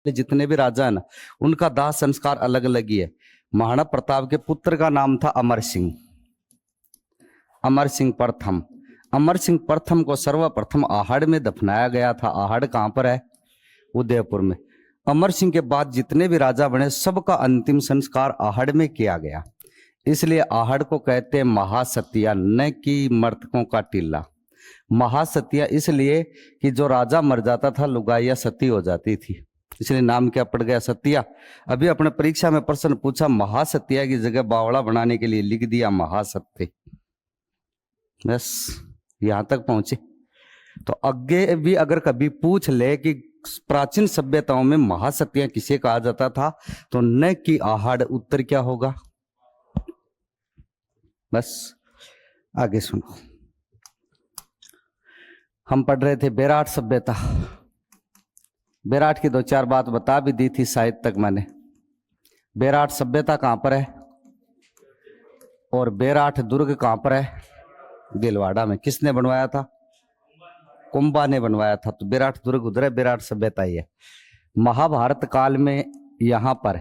जितने भी राजा है ना, उनका दाह संस्कार अलग अलग ही है। महाराणा प्रताप के पुत्र का नाम था अमर सिंह, अमर सिंह प्रथम। अमर सिंह प्रथम को सर्वप्रथम आहड़ में दफनाया गया था। आहड़ कहां पर है? उदयपुर में। अमर सिंह के बाद जितने भी राजा बने सबका अंतिम संस्कार आहड़ में किया गया। इसलिए आहड़ को कहते हैं महासतिया, न कि मृतकों का टीला। महासतिया इसलिए कि जो राजा मर जाता था लुगाइया सती हो जाती थी, इसलिए नाम क्या पड़ गया? सतिया। अभी अपने परीक्षा में प्रश्न पूछा, महासतिया की जगह बावड़ा बनाने के लिए लिख दिया महासत्य। बस यहां तक पहुंचे। तो आगे भी अगर कभी पूछ ले कि प्राचीन सभ्यताओं में महासतिया किसे कहा जाता था, तो न कि आहड़, उत्तर क्या होगा? बस आगे सुनो। हम पढ़ रहे थे बेराट सभ्यता। बेराट की दो चार बात बता भी दी थी शायद तक मैंने। बेराट सभ्यता कहां पर है? और बेराट दुर्ग कहां पर है? दिलवाड़ा में। किसने बनवाया था? कुंभा ने बनवाया था। तो बेराट दुर्ग उधर है, बेराट सभ्यता ही है। महाभारत काल में यहां पर,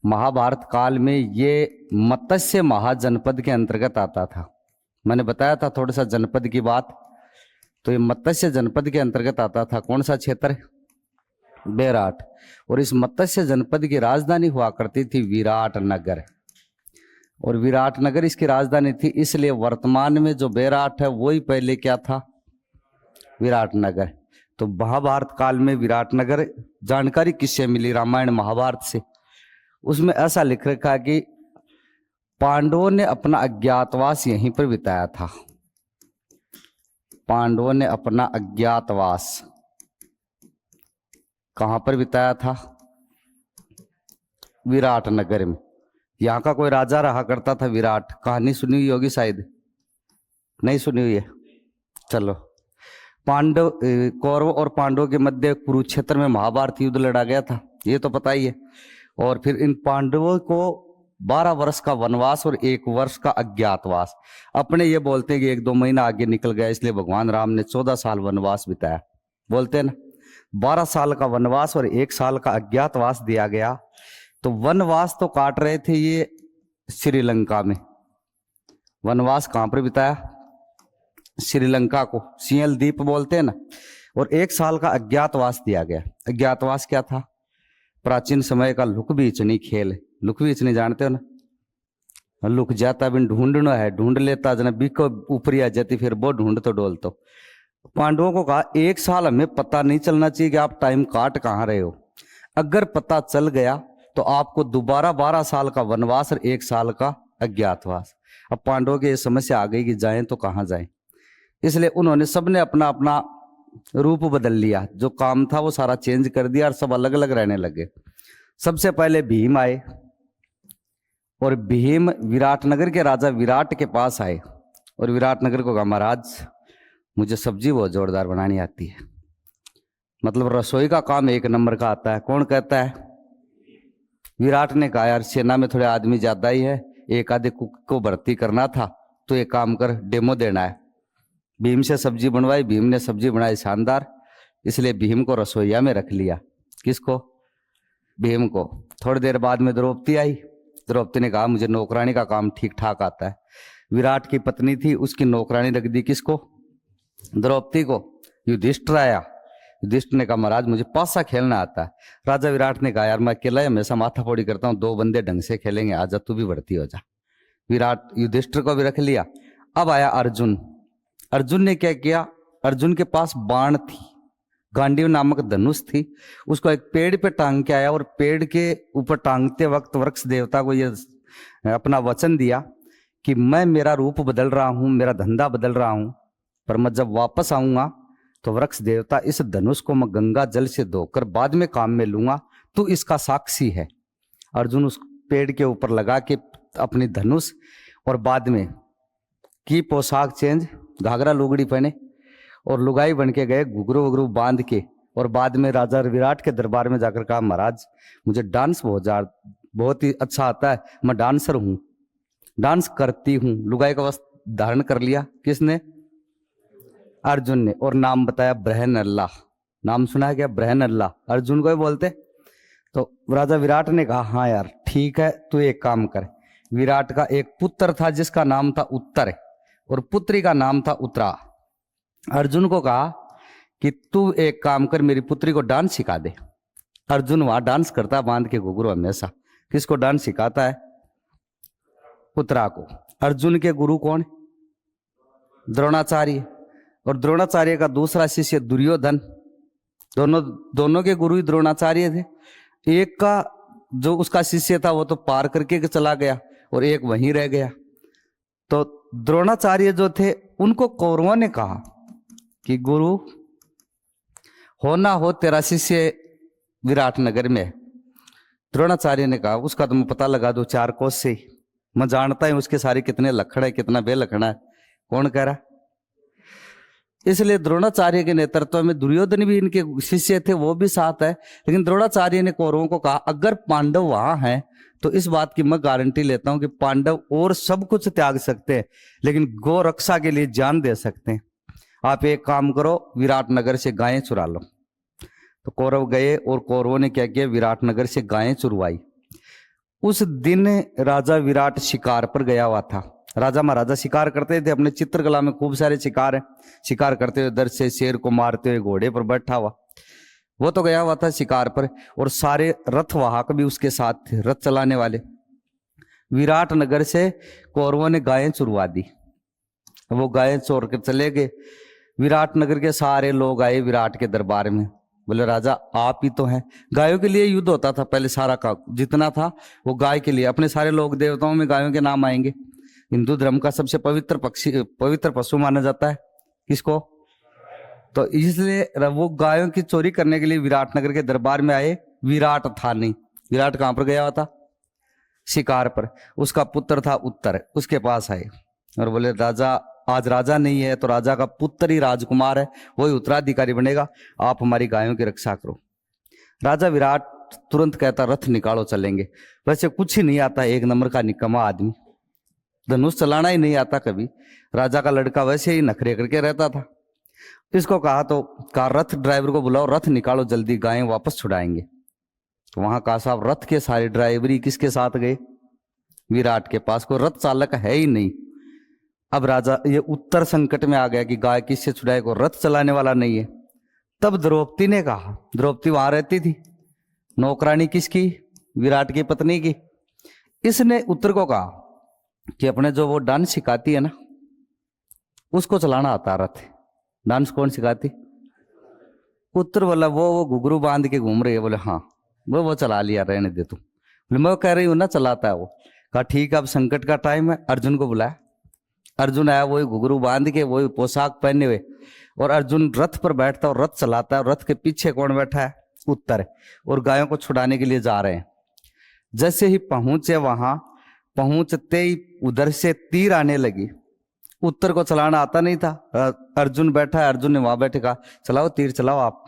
महाभारत काल में ये मत्स्य महाजनपद के अंतर्गत आता था। मैंने बताया था थोड़ा सा जनपद की बात, तो ये मत्स्य जनपद के अंतर्गत आता था। कौन सा क्षेत्र? बेराट। और इस मत्स्य जनपद की राजधानी हुआ करती थी विराट नगर, और विराट नगर इसकी राजधानी थी। इसलिए वर्तमान में जो बेराट है वही पहले क्या था? विराट नगर। तो महाभारत काल में विराट नगर जानकारी किससे मिली? रामायण महाभारत से। उसमें ऐसा लिख रखा कि पांडवों ने अपना अज्ञातवास यहीं पर बिताया था। पांडवों ने अपना अज्ञातवास कहां पर बिताया था? विराट नगर में। यहां का कोई राजा रहा करता था विराट। कहानी सुनी हुई होगी शायद, नहीं सुनी हुई है? चलो, पांडव, कौरव और पांडवों के मध्य कुरुक्षेत्र में महाभारत युद्ध लड़ा गया था, ये तो पता ही है। और फिर इन पांडवों को 12 वर्ष का वनवास और 1 वर्ष का अज्ञातवास। अपने ये बोलते हैं कि 1-2 महीना आगे निकल गया, इसलिए भगवान राम ने 14 साल वनवास बिताया। बोलते हैं ना, 12 साल का वनवास और 1 साल का अज्ञातवास दिया गया। तो वनवास तो काट रहे थे ये श्रीलंका में। वनवास कहां पर बिताया? श्रीलंका को सियल द्वीप बोलते हैं ना। और 1 साल का अज्ञातवास दिया गया। अज्ञातवास क्या था? प्राचीन समय का लुक बीचनी खेल। लुक बीचनी जानते हो ना? लुक जाता बिन ढूंढना है, ढूंढ लेता जना बिको ऊपरी आ जाती, फिर वो ढूंढ तो डोल। तो पांडवों को कहा 1 साल हमें पता नहीं चलना चाहिए कि आप टाइम काट कहां रहे हो। अगर पता चल गया तो आपको दोबारा 12 साल का वनवास और 1 साल का अज्ञातवास। अब पांडवों की ये समस्या आ गई कि जाएं तो कहां जाएं, इसलिए उन्होंने सबने अपना अपना रूप बदल लिया। जो काम था वो सारा चेंज कर दिया और सब अलग अलग रहने लगे। सबसे पहले भीम आए, और भीम विराटनगर के राजा विराट के पास आए, और विराटनगर को कहा महाराज मुझे सब्जी बहुत जोरदार बनानी आती है। मतलब रसोई का काम 1 नंबर का आता है। कौन कहता है? विराट ने कहा यार सेना में थोड़े आदमी ज्यादा ही है, 1 आधे कुक को भर्ती करना था, तो एक काम कर, डेमो देना है। भीम से सब्जी बनवाई, भीम ने सब्जी बनाई शानदार, इसलिए भीम को रसोईया में रख लिया। किसको? भीम को। थोड़ी देर बाद में द्रौपदी आई। द्रौपदी ने कहा मुझे नौकरानी का काम ठीक ठाक आता है। विराट की पत्नी थी, उसकी नौकरानी रख दी। किसको? द्रौपदी को। युधिष्ठिर आया। युधिष्ठिर ने कहा महाराज मुझे पासा खेलना आता है। राजा विराट ने कहा यार मैं अकेला हमेशा माथा फोड़ी करता हूँ, 2 बंदे ढंग से खेलेंगे, आजा तू भी भर्ती हो जा। विराट युधिष्ठिर को भी रख लिया। अब आया अर्जुन। अर्जुन ने क्या किया? अर्जुन के पास बाण थी, गांडीव नामक धनुष थी। उसको एक पेड़ पे टांग के आया, और पेड़ के ऊपर टांगते वक्त वृक्ष देवता को ये अपना वचन दिया कि मैं मेरा रूप बदल रहा हूं, मेरा धंधा बदल रहा हूं, पर मैं जब वापस आऊंगा तो वृक्ष देवता इस धनुष को मैं गंगा जल से धोकर बाद में काम में लूंगा, तू इसका साक्षी है। अर्जुन उस पेड़ के ऊपर लगा के अपनी धनुष, और बाद में की पोशाक चेंज, घाघरा लुगड़ी पहने और लुगाई बन के गए, घुघरू वुघरू बांध के। और बाद में राजा विराट के दरबार में जाकर कहा महाराज मुझे डांस बहुत ही अच्छा आता है, मैं डांसर हूं, डांस करती हूं। लुगाई का वस्त्र धारण कर लिया। किसने? अर्जुन ने। और नाम बताया बृहन अल्लाह। नाम सुना है क्या? बृहनल्ला, अर्जुन को ही बोलते। तो राजा विराट ने कहा हाँ यार ठीक है, तू एक काम कर। विराट का एक पुत्र था जिसका नाम था उत्तर और पुत्री का नाम था उत्तरा। अर्जुन को कहा कि तू एक काम कर, मेरी पुत्री को डांस सिखा दे। अर्जुन वहां डांस करता बांध के घुघरू हमेशा। किसको डांस सिखाता है? उत्तरा को। अर्जुन के गुरु कौन? द्रोणाचार्य। और द्रोणाचार्य का दूसरा शिष्य दुर्योधन। दोनों के गुरु ही द्रोणाचार्य थे। एक का जो उसका शिष्य था वो तो पार करके चला गया और एक वहीं रह गया। तो द्रोणाचार्य जो थे उनको कौरवों ने कहा कि गुरु हो ना हो तेरा शिष्य विराट नगर में। द्रोणाचार्य ने कहा उसका तो मैं पता लगा दो 4 कोस से, मैं जानता हूं उसके सारे कितने लक्षण है, कितना बेलक्षण है। कौन कह रहा? इसलिए द्रोणाचार्य के नेतृत्व में दुर्योधन भी इनके शिष्य थे, वो भी साथ है। लेकिन द्रोणाचार्य ने कौरवों को कहा अगर पांडव वहां हैं तो इस बात की मैं गारंटी लेता हूं कि पांडव और सब कुछ त्याग सकते हैं लेकिन गौ रक्षा के लिए जान दे सकते हैं। आप एक काम करो, विराट नगर से गायें चुरा लो। तो कौरव गए और कौरवों ने क्या किया? विराट नगर से गायें चुरवाई। उस दिन राजा विराट शिकार पर गया हुआ था। राजा महाराजा शिकार करते थे, अपने चित्रकला में खूब सारे शिकार हैं। शिकार करते हुए दर से शेर को मारते हुए घोड़े पर बैठा हुआ वो तो गया हुआ था शिकार पर, और सारे रथ वाहक भी उसके साथ थे, रथ चलाने वाले। विराट नगर से कौरवों ने गायें चुरवा दी। वो गायें चोर कर चले गए। विराट नगर के सारे लोग आए विराट के दरबार में, बोले राजा आप ही तो हैं। गायों के लिए युद्ध होता था पहले, सारा का जितना था वो गाय के लिए। अपने सारे लोग देवताओं में गायों के नाम आएंगे। हिंदू धर्म का सबसे पवित्र पशु माना जाता है किसको? तो इसलिए वो गायों की चोरी करने के लिए विराट नगर के दरबार में आए। विराट था नहीं। विराट कहां पर गया हुआ था? शिकार पर। उसका पुत्र था उत्तर, उसके पास आए और बोले राजा आज राजा नहीं है तो राजा का पुत्र ही राजकुमार है, वही उत्तराधिकारी बनेगा, आप हमारी गायों की रक्षा करो। राजा विराट तुरंत कहता रथ निकालो चलेंगे। वैसे कुछ ही नहीं आता, 1 नंबर का निकम्मा आदमी, धनुष चलाना ही नहीं आता कभी। राजा का लड़का वैसे ही नखरे करके रहता था। इसको कहा तो कहा रथ ड्राइवर को बुलाओ, रथ निकालो जल्दी, गायें वापस छुड़ाएंगे। तो वहां कहा साहब रथ के सारे ड्राइवरी किसके साथ गए? विराट के पास कोई रथ चालक है ही नहीं। अब राजा ये उत्तर संकट में आ गया कि गाय किससे छुड़ाए, को रथ चलाने वाला नहीं है। तब द्रौपदी ने कहा, द्रौपदी वहां रहती थी, नौकरानी किसकी? विराट की पत्नी की। इसने उत्तर को कहा कि अपने जो वो डांस सिखाती है ना उसको चलाना आता रथ। डांस कौन सिखाती? उत्तर बोला वो घुघरू बांध के घूम रही है। बोले हाँ वो चला लिया, रहने दे तू। बोले मैं कह रही हूं ना चलाता है वो। कहा ठीक है, अब संकट का टाइम है। अर्जुन को बुलाया। अर्जुन आया, वही घुघरू बांध के, वही पोशाक पहने हुए, और अर्जुन रथ पर बैठता और रथ चलाता है। रथ के पीछे कौन बैठा है? उत्तर। और गायों को छुड़ाने के लिए जा रहे हैं। जैसे ही पहुंचे वहां, पहुंचते ही उधर से तीर आने लगी। उत्तर को चलाना आता नहीं था। अर्जुन बैठा है, अर्जुन ने वहां बैठे कहा चलाओ तीर चलाओ आप।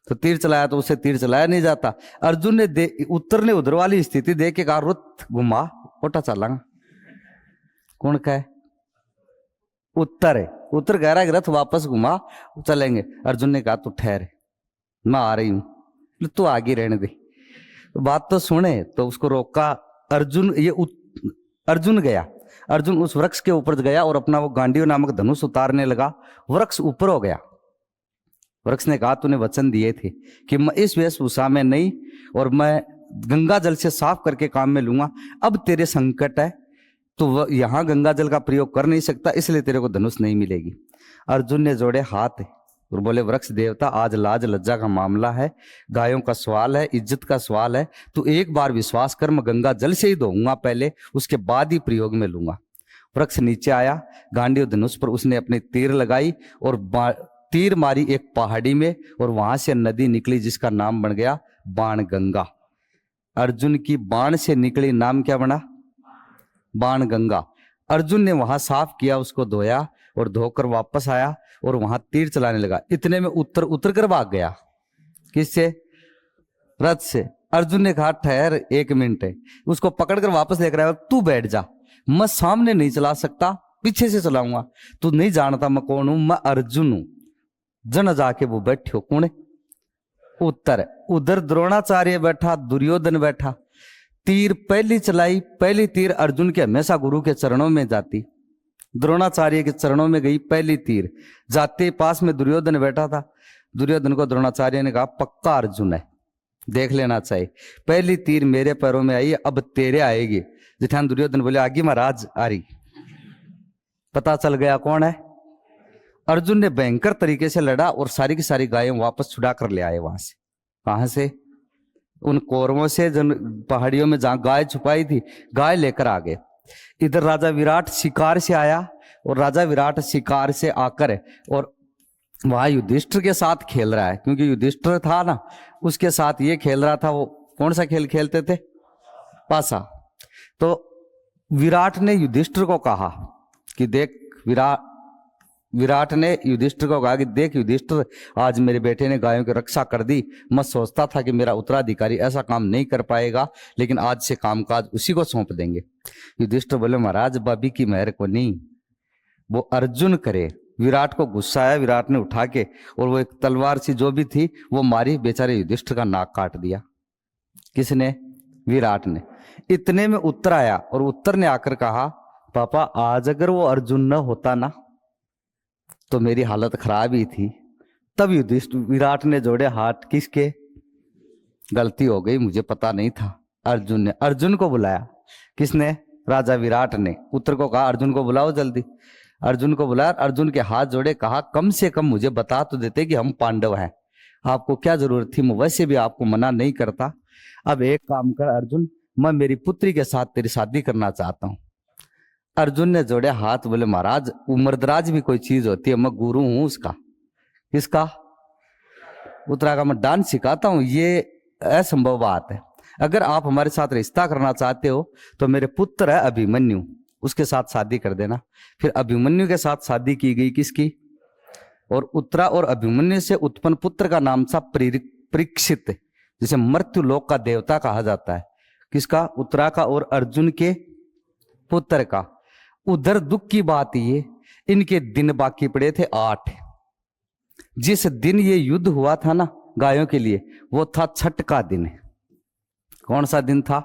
तो तीर चलाया तो उसे तीर चलाया नहीं जाता। अर्जुन ने उत्तर ने उधर वाली स्थिति देख के कहा रुत घुमा ओटा चलांगा। कौन कहे? उत्तर है। उत्तर कह रहा है कि रथ वापस घुमा चलेंगे। अर्जुन ने कहा तू ठहर, मैं आ रही हूं। तू आगे रहने दे, बात तो सुने। तो उसको रोका। अर्जुन अर्जुन गया। अर्जुन उस वृक्ष के ऊपर गया और अपना वो गांडीव नामक धनुष उतारने लगा। वृक्ष ऊपर हो गया। वृक्ष ने कहा तूने वचन दिए थे कि मैं इस वेशभूषा में नहीं और मैं गंगा जल से साफ करके काम में लूंगा। अब तेरे संकट है तो यहां गंगा जल का प्रयोग कर नहीं सकता, इसलिए तेरे को धनुष नहीं मिलेगी। अर्जुन ने जोड़े हाथ और बोले वृक्ष देवता आज लाज लज्जा का मामला है, गायों का सवाल है, इज्जत का सवाल है। तू एक बार विश्वास कर, मैं गंगा जल से ही धोऊंगा पहले, उसके बाद ही प्रयोग में लूंगा। वृक्ष नीचे आया, गांडीव धनुष पर उसने अपनी तीर लगाई और तीर मारी एक पहाड़ी में, और वहां से नदी निकली जिसका नाम बन गया बाण गंगा। अर्जुन की बाण से निकली नाम क्या बना? बाण गंगा। अर्जुन ने वहां साफ किया, उसको धोया और धोकर वापस आया और वहां तीर चलाने लगा। इतने में उतर कर भाग गया। किससे? रथ से। अर्जुन ने कहा ठहर 1 मिनट है। उसको पकड़कर वापस लेकर आया। तू बैठ जा, मैं सामने नहीं चला सकता, पीछे से चलाऊंगा। तू नहीं जानता मैं कौन हूं, मैं अर्जुन हूं। जन जाके वो बैठो कौन? उत्तर। उधर द्रोणाचार्य बैठा, दुर्योधन बैठा। तीर पहली चलाई, पहली तीर अर्जुन के हमेशा गुरु के चरणों में जाती। द्रोणाचार्य के चरणों में गई पहली तीर, जाते पास में दुर्योधन बैठा था। दुर्योधन को द्रोणाचार्य ने कहा पक्का अर्जुन है, देख लेना चाहिए। पहली तीर मेरे पैरों में आई, अब तेरे आएगी। जिठान दुर्योधन बोले आगे महाराज आ रही। पता चल गया कौन है। अर्जुन ने भयंकर तरीके से लड़ा और सारी की सारी गायें वापस छुड़ा कर ले आए वहां से। कहां से? उन कौरवों से, जिन पहाड़ियों में जहां गाय छुपाई थी, गाय लेकर आ गए। इधर राजा विराट शिकार से आया और राजा विराट शिकार से आकर और वहां युधिष्ठिर के साथ खेल रहा है, क्योंकि युधिष्ठिर था ना, उसके साथ ये खेल रहा था। वो कौन सा खेल खेलते थे? पासा। तो विराट ने युधिष्ठिर को कहा कि देख, विराट ने युधिष्ठिर को कहा कि देख युधिष्ठिर, आज मेरे बेटे ने गायों की रक्षा कर दी। मैं सोचता था कि मेरा उत्तराधिकारी ऐसा काम नहीं कर पाएगा, लेकिन आज से कामकाज उसी को सौंप देंगे। युधिष्ठिर बोले महाराज बाबी की मेहर को नहीं, वो अर्जुन करे। विराट को गुस्सा आया, विराट ने उठा के और वो एक तलवार सी जो भी थी वो मारी, बेचारे युधिष्ठिर का नाक काट दिया। किसने? विराट ने। इतने में उत्तर आया और उत्तर ने आकर कहा पापा आज अगर वो अर्जुन न होता ना तो मेरी हालत खराब ही थी। तब युधिष्ठिर, विराट ने जोड़े हाथ, किसके? गलती हो गई, मुझे पता नहीं था। अर्जुन ने, अर्जुन को बुलाया। किसने? राजा विराट ने। पुत्र को कहा अर्जुन को बुलाओ जल्दी। अर्जुन को बुलाया, अर्जुन के हाथ जोड़े, कहा कम से कम मुझे बता तो देते कि हम पांडव हैं, आपको क्या जरूरत थी? मैं वैसे भी आपको मना नहीं करता। अब एक काम कर अर्जुन, मैं मेरी पुत्री के साथ तेरी शादी करना चाहता हूं। अर्जुन ने जोड़े हाथ, बोले महाराज उम्रदराज भी कोई चीज होती है, मैं गुरु हूं उसका। किसका? उत्तरा का। मैं डांस सिखाता हूं, ये असंभव बात है। अगर आप हमारे साथ रिश्ता करना चाहते हो तो मेरे पुत्र है अभिमन्यु, उसके साथ शादी कर देना। फिर अभिमन्यु के साथ शादी की गई। किसकी? और उत्तरा और अभिमन्यु से उत्पन्न पुत्र का नाम था परीक्षित, जिसे मृत्यु लोक का देवता कहा जाता है। किसका? उत्तरा का और अर्जुन के पुत्र का। उधर दुख की बात ये, इनके दिन बाकी पड़े थे 8। जिस दिन ये युद्ध हुआ था ना गायों के लिए, वो था छठ का दिन। कौन सा दिन था?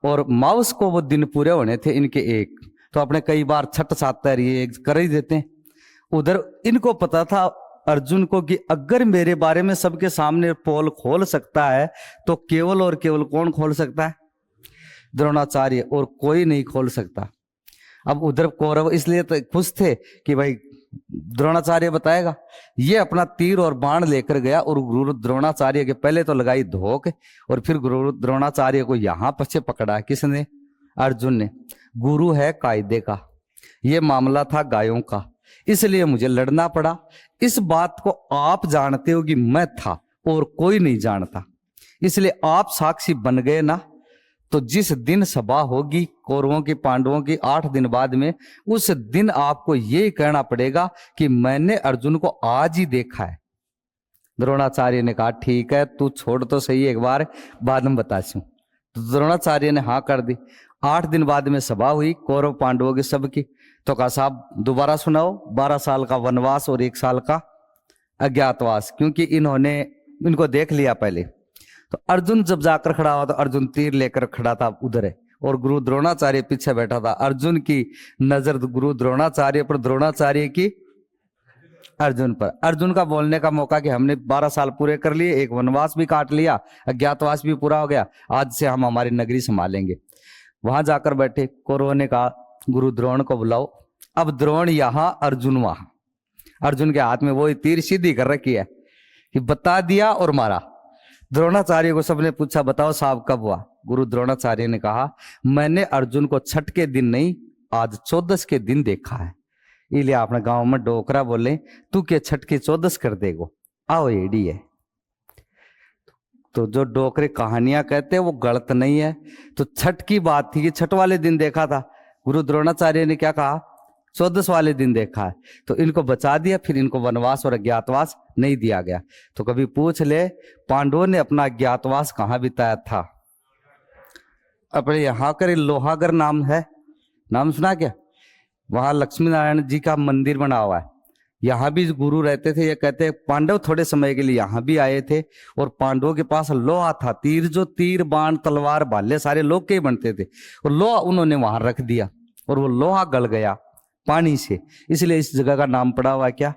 और माउस को वो दिन पूरे होने थे इनके 1, तो अपने कई बार छठ सातर ये कर ही देते हैं। उधर इनको पता था अर्जुन को कि अगर मेरे बारे में सबके सामने पोल खोल सकता है तो केवल और केवल कौन खोल सकता है? द्रोणाचार्य, और कोई नहीं खोल सकता। अब उधर कौरव इसलिए तो खुश थे कि भाई द्रोणाचार्य बताएगा। ये अपना तीर और बाण लेकर गया और गुरु द्रोणाचार्य के पहले तो लगाई धोख और फिर गुरु द्रोणाचार्य को यहां पीछे पकड़ा। किसने? अर्जुन ने। गुरु है कायदे का, ये मामला था गायों का, इसलिए मुझे लड़ना पड़ा। इस बात को आप जानते हो कि मैं था और कोई नहीं जानता, इसलिए आप साक्षी बन गए ना। तो जिस दिन सभा होगी कौरवों की पांडवों की 8 दिन बाद में, उस दिन आपको ये कहना पड़ेगा कि मैंने अर्जुन को आज ही देखा है। द्रोणाचार्य ने कहा ठीक है, तू छोड़ तो सही एक बार, बाद में बताऊं। तो द्रोणाचार्य ने हाँ कर दी। 8 दिन बाद में सभा हुई कौरव पांडवों की सबकी। तो कहा साहब दोबारा सुनाओ, 12 साल का वनवास और 1 साल का अज्ञातवास, क्योंकि इन्होंने इनको देख लिया पहले। तो अर्जुन जब जाकर खड़ा हुआ तो अर्जुन तीर लेकर खड़ा था उधर है और गुरु द्रोणाचार्य पीछे बैठा था। अर्जुन की नजर गुरु द्रोणाचार्य पर, द्रोणाचार्य की अर्जुन पर। अर्जुन का बोलने का मौका कि हमने 12 साल पूरे कर लिए, एक वनवास भी काट लिया, अज्ञातवास भी पूरा हो गया, आज से हम हमारी नगरी संभालेंगे। वहां जाकर बैठे कौरवों ने कहा गुरु द्रोण को बुलाओ। अब द्रोण यहां, अर्जुन वहां। अर्जुन के हाथ में वही तीर सीधी कर रखी है कि बता दिया और मारा। द्रोणाचार्य को सबने पूछा बताओ साहब कब हुआ? गुरु द्रोणाचार्य ने कहा मैंने अर्जुन को छठ के दिन नहीं, आज 14 के दिन देखा है। इसलिए अपने गांव में डोकरा बोले तू के छठ की 14 कर देगो, आओ एडी है। तो जो डोकरे कहानियां कहते हैं वो गलत नहीं है। तो छठ की बात थी कि छठ वाले दिन देखा था। गुरु द्रोणाचार्य ने क्या कहा? 14 वाले दिन देखा है। तो इनको बचा दिया, फिर इनको वनवास और अज्ञातवास नहीं दिया गया। तो कभी पूछ ले पांडवों ने अपना अज्ञातवास कहाँ बिताया था? अपने यहाँ कर लोहागर नाम है, नाम सुना क्या? वहां लक्ष्मी नारायण जी का मंदिर बना हुआ है। यहाँ भी गुरु रहते थे। ये कहते हैं पांडव थोड़े समय के लिए यहाँ भी आए थे और पांडवों के पास लोहा था, तीर, जो तीर बाण तलवार भाले सारे लोह के ही बनते थे, और लोहा उन्होंने वहां रख दिया और वो लोहा गल गया पानी से, इसलिए इस जगह का नाम पड़ा हुआ क्या,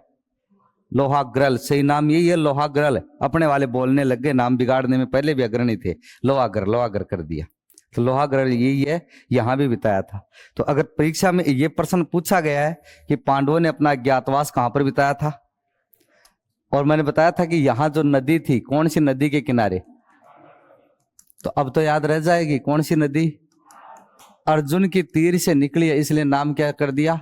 लोहाग्रल। सही नाम यही है, लोहाग्रल। अपने वाले बोलने लग गए, नाम बिगाड़ने में पहले भी अग्रणी थे, लोहागर लोहागर कर दिया, तो लोहाग्रल यही है, यहां भी बिताया था। तो अगर परीक्षा में ये प्रश्न पूछा गया है कि पांडवों ने अपना अज्ञातवास कहां पर बिताया था, और मैंने बताया था कि यहां जो नदी थी, कौन सी नदी के किनारे, तो अब तो याद रह जाएगी, कौन सी नदी, अर्जुन की तीर से निकली है, इसलिए नाम क्या कर दिया।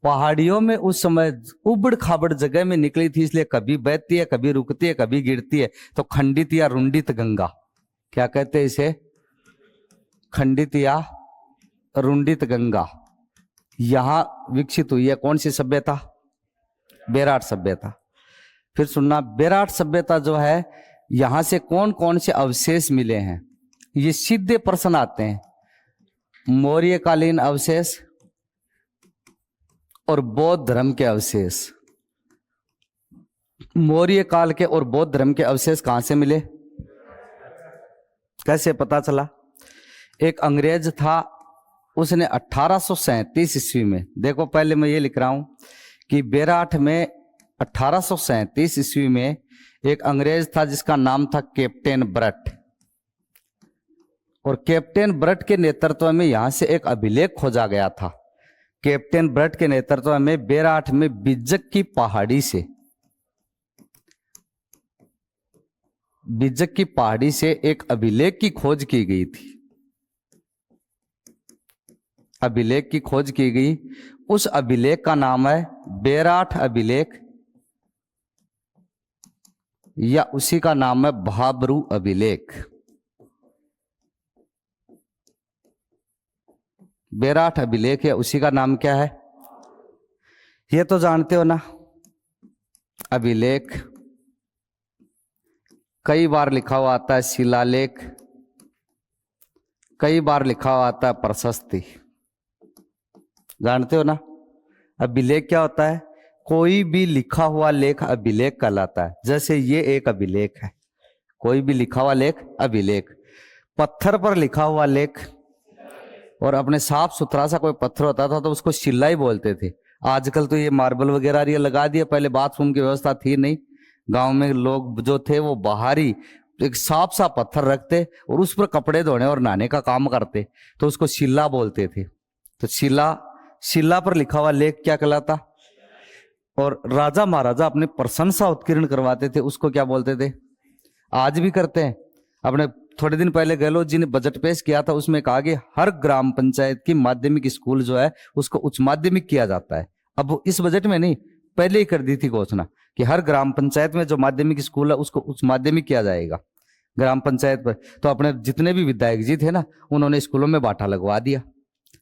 पहाड़ियों में उस समय उबड़ खाबड़ जगह में निकली थी, इसलिए कभी बहती है, कभी रुकती है, कभी गिरती है, तो खंडित या रुंडित गंगा, क्या कहते हैं इसे, खंडित या रुंडित गंगा, यहां विकसित हुई है। कौन सी सभ्यता, बेराट सभ्यता। फिर सुनना, बेराट सभ्यता जो है, यहां से कौन कौन से अवशेष मिले हैं, ये सीधे प्रश्न आते हैं। मौर्यकालीन अवशेष और बौद्ध धर्म के अवशेष। मौर्य काल के और बौद्ध धर्म के अवशेष कहां से मिले, कैसे पता चला। एक अंग्रेज था, उसने 1837 ईस्वी में, देखो पहले मैं ये लिख रहा हूं कि बेराट में 1837 ईस्वी में एक अंग्रेज था जिसका नाम था कैप्टन ब्रट, और कैप्टन ब्रट के नेतृत्व में यहां से एक अभिलेख खोजा गया था। कैप्टन ब्रट के नेतृत्व में बेराट में बिज्जक की पहाड़ी से, बिज्जक की पहाड़ी से एक अभिलेख की खोज की गई थी, अभिलेख की खोज की गई। उस अभिलेख का नाम है बेराट अभिलेख, या उसी का नाम है भाबरू अभिलेख। बेराट अभिलेख है, उसी का नाम क्या है, ये तो जानते हो ना। अभिलेख कई बार लिखा हुआ आता है शिलालेख, कई बार लिखा हुआ आता है प्रशस्ति, जानते हो ना। अभिलेख क्या होता है, कोई भी लिखा हुआ लेख अभिलेख कहलाता है। जैसे ये एक अभिलेख है, कोई भी लिखा हुआ लेख अभिलेख। पत्थर पर लिखा हुआ लेख, और अपने साफ सुथरा सा कोई पत्थर होता था तो उसको शिला ही बोलते थे। आजकल तो ये मार्बल वगैरह ये लगा दिया, पहले बाथरूम की व्यवस्था थी नहीं। गांव में लोग जो थे वो बाहर ही एक साफ सा पत्थर रखते और उस पर कपड़े धोने और नहाने का काम करते, तो उसको शिला बोलते थे। तो शिला पर लिखा हुआ लेख क्या कहलाता। और राजा महाराजा अपने प्रशंसा उत्कीर्ण करवाते थे, उसको क्या बोलते थे, आज भी करते हैं। अपने थोड़े दिन पहले गहलोत जी ने बजट पेश किया था, उसमें कहा कि हर ग्राम पंचायत की माध्यमिक स्कूल जो है उसको उच्च माध्यमिक किया जाता है। अब इस बजट में नहीं, पहले ही कर दी थी घोषणा कि हर ग्राम पंचायत में जो माध्यमिक स्कूल है उसको उच्च माध्यमिक किया जाएगा ग्राम पंचायत पर। तो अपने जितने भी विधायक जी थे ना, उन्होंने स्कूलों में बाटा लगवा दिया।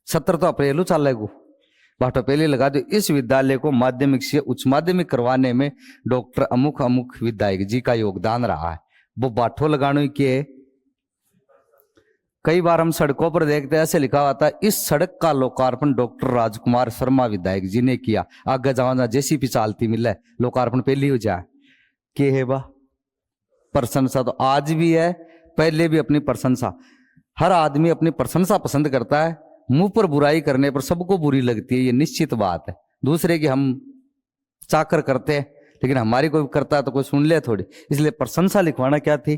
17 अप्रैल चालेगो बाटा पहले लगा दो। इस विद्यालय को माध्यमिक से उच्च माध्यमिक करवाने में डॉक्टर अमुक अमुक विधायक जी का योगदान रहा है। वो बाठो लगाने के कई बार हम सड़कों पर देखते हैं, ऐसे लिखा हुआ था, इस सड़क का लोकार्पण डॉक्टर राजकुमार शर्मा विधायक जी ने किया। आगे जाओ जैसी भी चालती मिले, लोकार्पण पहले हो जाए के है बा प्रशंसा। तो आज भी है, पहले भी अपनी प्रशंसा। हर आदमी अपनी प्रशंसा पसंद करता है, मुंह पर बुराई करने पर सबको बुरी लगती है, ये निश्चित बात है। दूसरे की हम चाकर करते हैं, लेकिन हमारी कोई करता है तो कोई सुन ले थोड़ी, इसलिए प्रशंसा लिखवाना क्या थी,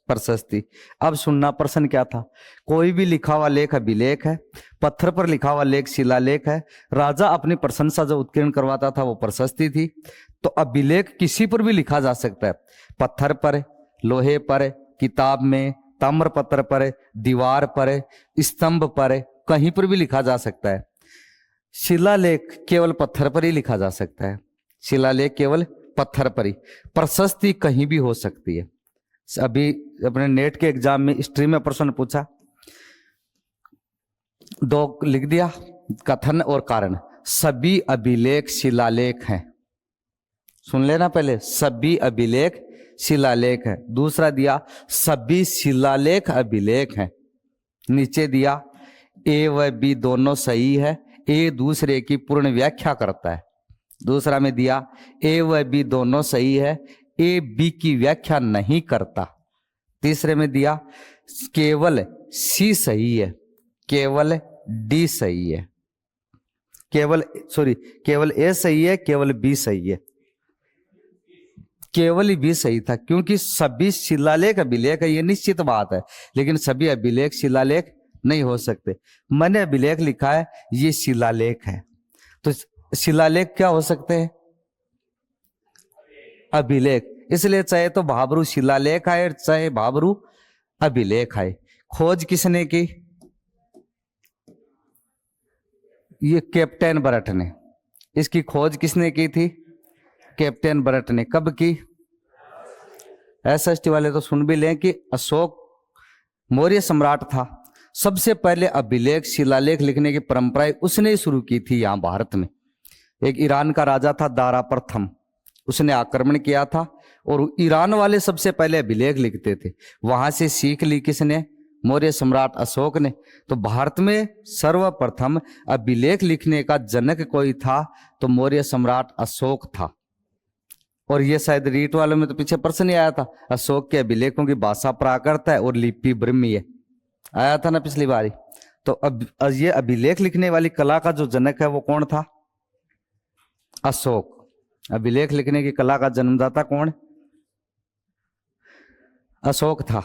प्रशस्ति। अब सुनना प्रश्न क्या था, कोई भी लिखा हुआ लेख अभिलेख है, पत्थर पर लिखा हुआ लेख शिलालेख है। राजा अपनी प्रशंसा जो उत्कीर्ण करवाता था वो प्रशस्ति थी। तो अभिलेख किसी पर भी लिखा जा सकता है, पत्थर पर, लोहे पर, किताब में, ताम्रपत्र पर, दीवार पर, स्तंभ पर, कहीं पर भी लिखा जा सकता है। शिलालेख केवल पत्थर पर ही लिखा जा सकता है, शिलालेख केवल पत्थर पर ही। प्रशस्ति कहीं भी हो सकती है। अभी अपने नेट के एग्जाम में हिस्ट्री में प्रश्न पूछा, 2 लिख दिया, कथन और कारण। सभी अभिलेख शिलालेख हैं, सुन लेना पहले, सभी अभिलेख शिलालेख है। दूसरा दिया सभी शिलालेख अभिलेख हैं। नीचे दिया ए व बी दोनों सही है, ए दूसरे की पूर्ण व्याख्या करता है। दूसरा में दिया ए व बी दोनों सही है, ए बी की व्याख्या नहीं करता। तीसरे में दिया केवल सी सही है, केवल डी सही है, केवल ए सही है, केवल बी सही है। केवल ही बी सही था, क्योंकि सभी शिलालेख अभिलेख है, ये निश्चित बात है, लेकिन सभी अभिलेख शिलालेख नहीं हो सकते। मैंने अभिलेख लिखा है, ये शिलालेख है, तो शिलालेख क्या हो सकते हैं? अभिलेख। इसलिए चाहे तो भाबरू शिलालेख आए, चाहे भाबरू अभिलेख आए। खोज किसने की? ये कैप्टन बरट ने। इसकी खोज किसने की थी? कैप्टन बरट ने। कब की? एसएसटी वाले तो सुन भी लें कि अशोक मौर्य सम्राट था, सबसे पहले अभिलेख शिलालेख लिखने की परंपरा उसने ही शुरू की थी यहां भारत में। एक ईरान का राजा था दारा प्रथम, उसने आक्रमण किया था और ईरान वाले सबसे पहले अभिलेख लिखते थे। वहां से सीख ली किसने? मौर्य सम्राट अशोक ने। तो भारत में सर्वप्रथम अभिलेख लिखने का जनक कोई था तो मौर्य सम्राट अशोक था। और ये शायद रीट वालों में तो पीछे प्रश्न ही आया था, अशोक के अभिलेखों की भाषा प्राकृत है और लिपि ब्रह्मी है, आया था ना पिछली बारी। तो अब ये अभिलेख लिखने वाली कला का जो जनक है वो कौन था? अशोक। अभिलेख लिखने की कला का जन्मदाता कौन? अशोक था।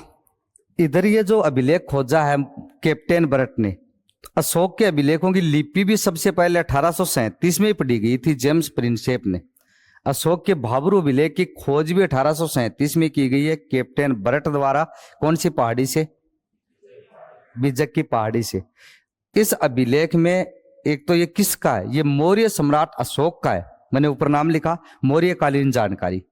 इधर ये जो अभिलेख खोजा है कैप्टन बरट ने, तो अशोक के अभिलेखों की लिपि भी सबसे पहले 1837 में ही पढ़ी गई थी जेम्स प्रिंसेप ने। अशोक के भाबरू अभिलेख की खोज भी 1837 में की गई है कैप्टन बरट द्वारा। कौन सी पहाड़ी से? बिजक की पहाड़ी से। इस अभिलेख में एक तो ये किसका है? ये मौर्य सम्राट अशोक का है। मैंने ऊपर नाम लिखा मौर्यकालीन जानकारी,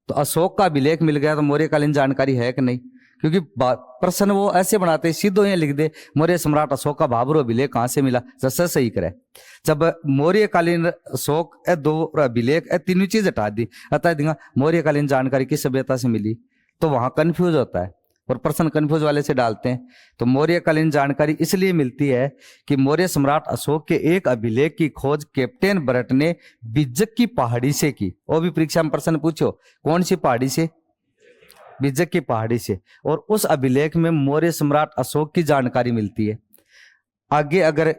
तो अशोक का अभिलेख मिल गया तो मौर्यकालीन जानकारी है कि नहीं? क्योंकि प्रश्न वो ऐसे बनाते सीधो यहाँ लिख दे मौर्य सम्राट अशोक का भाबरू अभिलेख कहां से मिला, जैसे सही करे। जब मौर्यकालीन अशोक दो अभिलेख तीनों चीज हटा दी, हटा देगा मौर्यकालीन जानकारी किस सभ्यता से मिली, तो वहां कंफ्यूज होता है और प्रश्न कंफ्यूज वाले से डालते हैं। तो मौर्यकालीन जानकारी इसलिए मिलती है कि मौर्य सम्राट अशोक के एक अभिलेख की खोज कैप्टन बरट ने बिजक की पहाड़ी से की। वो भी परीक्षा में प्रश्न पूछो कौन सी पहाड़ी से? बिजक की पहाड़ी से। और उस अभिलेख में मौर्य सम्राट अशोक की जानकारी मिलती है। आगे अगर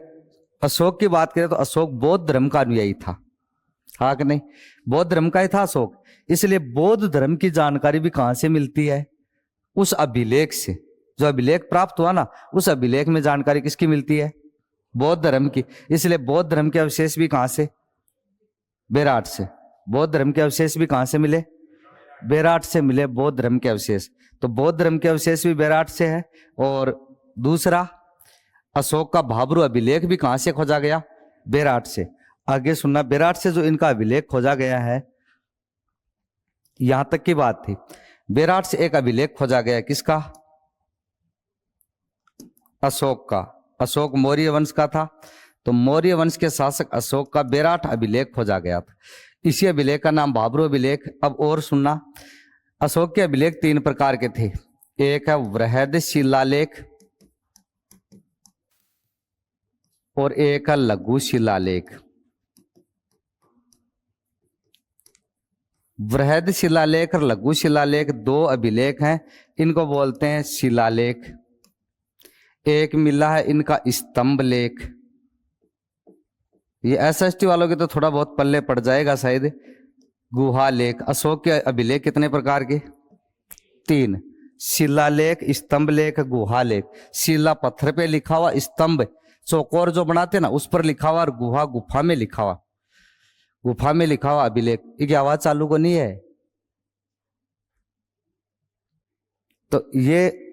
अशोक की बात करें तो अशोक बौद्ध धर्म का अनुयायी था, हाँ कि नहीं? बौद्ध धर्म का ही था अशोक, इसलिए बौद्ध धर्म की जानकारी भी कहां से मिलती है? उस अभिलेख से। जो अभिलेख प्राप्त हुआ ना, उस अभिलेख में जानकारी किसकी मिलती है? बौद्ध धर्म की। इसलिए बौद्ध धर्म के अवशेष भी कहां से? बेराट से। बौद्ध धर्म के अवशेष भी कहां से मिले? बेराट से मिले बौद्ध धर्म के अवशेष। तो बौद्ध धर्म के अवशेष भी बेराट से है। और दूसरा अशोक का भाबरू अभिलेख भी कहां से खोजा गया? बेराट से। आगे सुनना, बेराट से जो इनका अभिलेख खोजा गया है, यहां तक की बात थी। बेराट से एक अभिलेख खोजा गया, किसका? अशोक का। अशोक मौर्य वंश का था, तो मौर्य वंश के शासक अशोक का बेराट अभिलेख खोजा गया था। इसी अभिलेख का नाम भाबरू अभिलेख। अब और सुनना, अशोक के अभिलेख 3 प्रकार के थे। एक है वृहद शिलालेख और एक है लघु शिलालेख। वृहद शिलालेख और लघु शिलालेख 2 अभिलेख हैं, इनको बोलते हैं शिलालेख। एक मिला है इनका स्तंभ लेख। ये एसएसटी वालों के तो थोड़ा बहुत पल्ले पड़ जाएगा शायद। गुहा लेख। अशोक के अभिलेख कितने प्रकार के? 3, शिलालेख, स्तंभ लेख, गुहा लेख। शिला पत्थर पे लिखा हुआ, स्तंभ चौकोर जो बनाते ना उस पर लिखा हुआ, और गुहा गुफा में लिखा हुआ। गुफा में लिखा हुआ अभिलेख। ये आवाज चालू को नहीं है? तो ये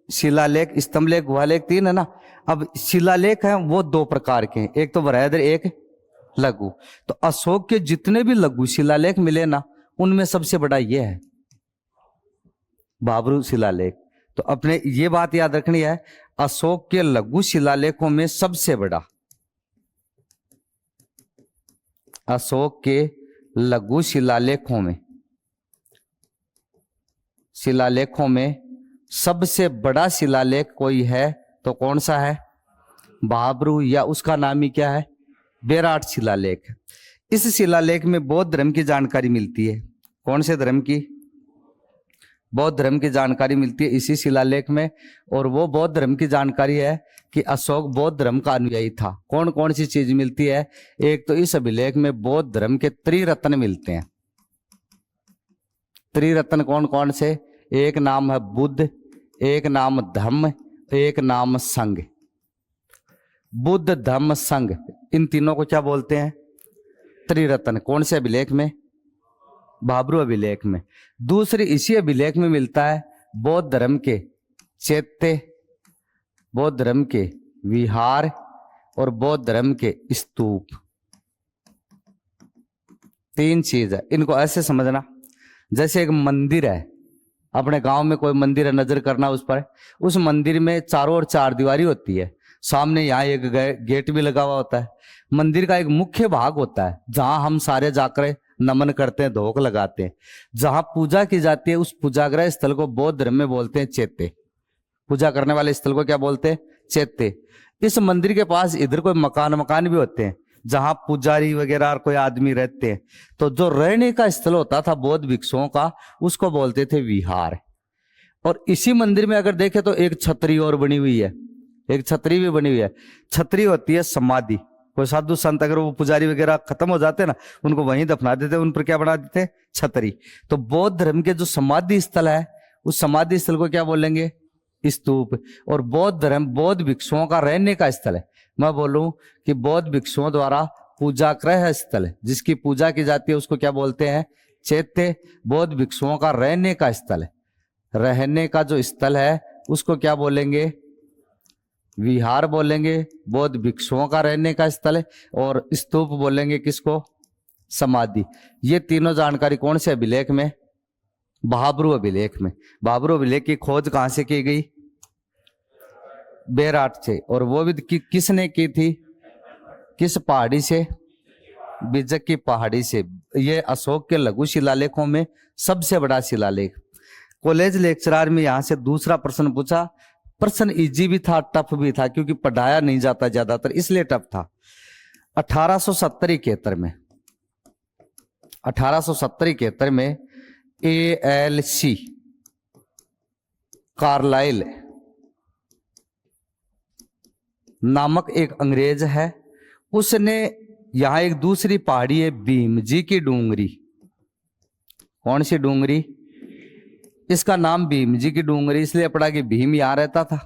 शिलालेख, स्तंभलेख, गुहालेख 3 है ना। अब शिलालेख है वो 2 प्रकार के हैं, एक तो वृहद, एक लघु। तो अशोक के जितने भी लघु शिलालेख मिले ना, उनमें सबसे बड़ा ये है भाबरू शिलालेख। तो अपने ये बात याद रखनी है, अशोक के लघु शिलालेखों में सबसे बड़ा, अशोक के लघु शिलालेखों में सबसे बड़ा शिलालेख कोई है तो कौन सा है? भाबरू, या उसका नाम ही क्या है? बेराट शिलालेख। इस शिलालेख में बौद्ध धर्म की जानकारी मिलती है। कौन से धर्म की? बौद्ध धर्म की जानकारी मिलती है इसी शिलालेख में। और वो बौद्ध धर्म की जानकारी है कि अशोक बौद्ध धर्म का अनुयायी था। कौन कौन सी चीज मिलती है? एक तो इस अभिलेख में बौद्ध धर्म के त्रिरत्न मिलते हैं। त्रिरत्न कौन कौन से? एक नाम है बुद्ध, एक नाम धम्म, एक नाम संघ। बुद्ध धम्म संघ, इन तीनों को क्या बोलते हैं? त्रिरत्न। कौन से अभिलेख में? भाब्रू अभिलेख में। दूसरी इसी अभिलेख में मिलता है बौद्ध धर्म के चैत्य, बौद्ध धर्म के विहार और बौद्ध धर्म के स्तूप। तीन चीज है, इनको ऐसे समझना जैसे एक मंदिर है, अपने गांव में कोई मंदिर है, नजर करना उस पर। उस मंदिर में चारों ओर चार दीवारी होती है, सामने यहाँ एक गेट भी लगा हुआ होता है। मंदिर का एक मुख्य भाग होता है जहां हम सारे जाकर नमन करते हैं, धोख लगाते हैं, जहां पूजा की जाती है। उस पूजाग्रह स्थल को बौद्ध धर्म में बोलते हैं चैत्य। पूजा करने वाले स्थल को क्या बोलते हैं? चैत्य। इस मंदिर के पास इधर कोई मकान भी होते हैं जहां पुजारी वगैरह और कोई आदमी रहते हैं। तो जो रहने का स्थल होता था बौद्ध भिक्षुओं का, उसको बोलते थे विहार। और इसी मंदिर में अगर देखें तो एक छतरी और बनी हुई है, एक छतरी भी बनी हुई है। छतरी होती है समाधि। कोई साधु संत अगर वो पुजारी वगैरह खत्म हो जाते ना, उनको वहीं दफना देते, उन पर क्या बना देते? छतरी। तो बौद्ध धर्म के जो समाधि स्थल है, उस समाधि स्थल को क्या बोलेंगे? स्तूप। और बौद्ध धर्म बौद्ध भिक्षुओं का रहने का स्थल है। मैं बोलूं कि बौद्ध भिक्षुओं द्वारा पूजा गृह स्थल, जिसकी पूजा की जाती है, उसको क्या बोलते हैं? चैत्य। बौद्ध भिक्षुओं का रहने का स्थल है, रहने का जो स्थल है उसको क्या बोलेंगे? विहार बोलेंगे। बौद्ध भिक्षुओं का रहने का स्थल है। और स्तूप बोलेंगे किसको? समाधि। ये तीनों जानकारी कौन से अभिलेख में? भाब्रू अभिलेख में। भाब्रू अभिलेख की खोज कहां से की गई? बेराट से। और वो भी किसने की थी? किस पहाड़ी से? बिजक की पहाड़ी से। ये अशोक के लघु शिलालेखों में सबसे बड़ा शिलालेख। कॉलेज लेक्चरर में यहां से दूसरा प्रश्न पूछा। प्रश्न इजी भी था, टफ भी था, क्योंकि पढ़ाया नहीं जाता ज्यादातर, इसलिए टफ था। 1870-71 में 1870-71 में ALC कार्लाइल नामक एक अंग्रेज है, उसने यहां एक दूसरी पहाड़ी है भीम जी की डूंगरी। कौन सी डूंगरी? इसका नाम भीम जी की डूंगरी इसलिए पड़ा कि भीम यहां रहता था,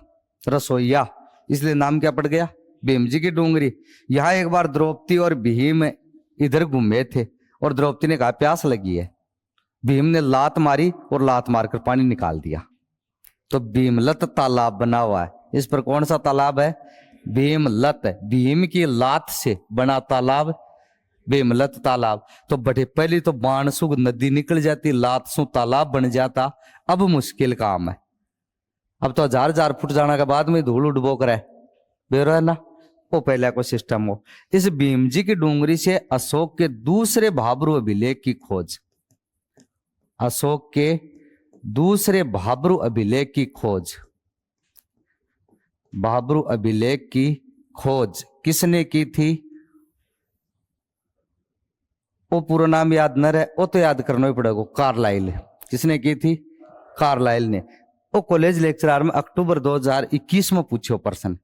रसोईया, इसलिए नाम क्या पड़ गया? भीम जी की डूंगरी। यहां एक बार द्रौपदी और भीम इधर घूमे थे और द्रौपदी ने कहा प्यास लगी है। भीम ने लात मारी और लात मारकर पानी निकाल दिया। तो भीमलत तालाब बना हुआ है। इस पर कौन सा तालाब है? भीमलत। भीम की लात से बना तालाब भीमलत तालाब। तो बड़े पहले तो बाणसुग नदी निकल जाती, लात सु तालाब बन जाता। अब मुश्किल काम है, अब तो हजार फुट जाने के बाद में धूल उड़बो करे बेरो है ना, वो पहले को सिस्टम हो। इस भीम जी की डूंगरी से अशोक के दूसरे भाब्रू अभिलेख की खोज, अशोक के दूसरे भाब्रू अभिलेख की खोज, भाब्रू अभिलेख की खोज किसने की थी? वो पूरा नाम याद न रहे, वो तो याद करना ही पड़ेगा। कार्लाइल। किसने की थी? कार्लाइल ने। वो कॉलेज लेक्चरर में अक्टूबर 2021 में पूछो प्रश्न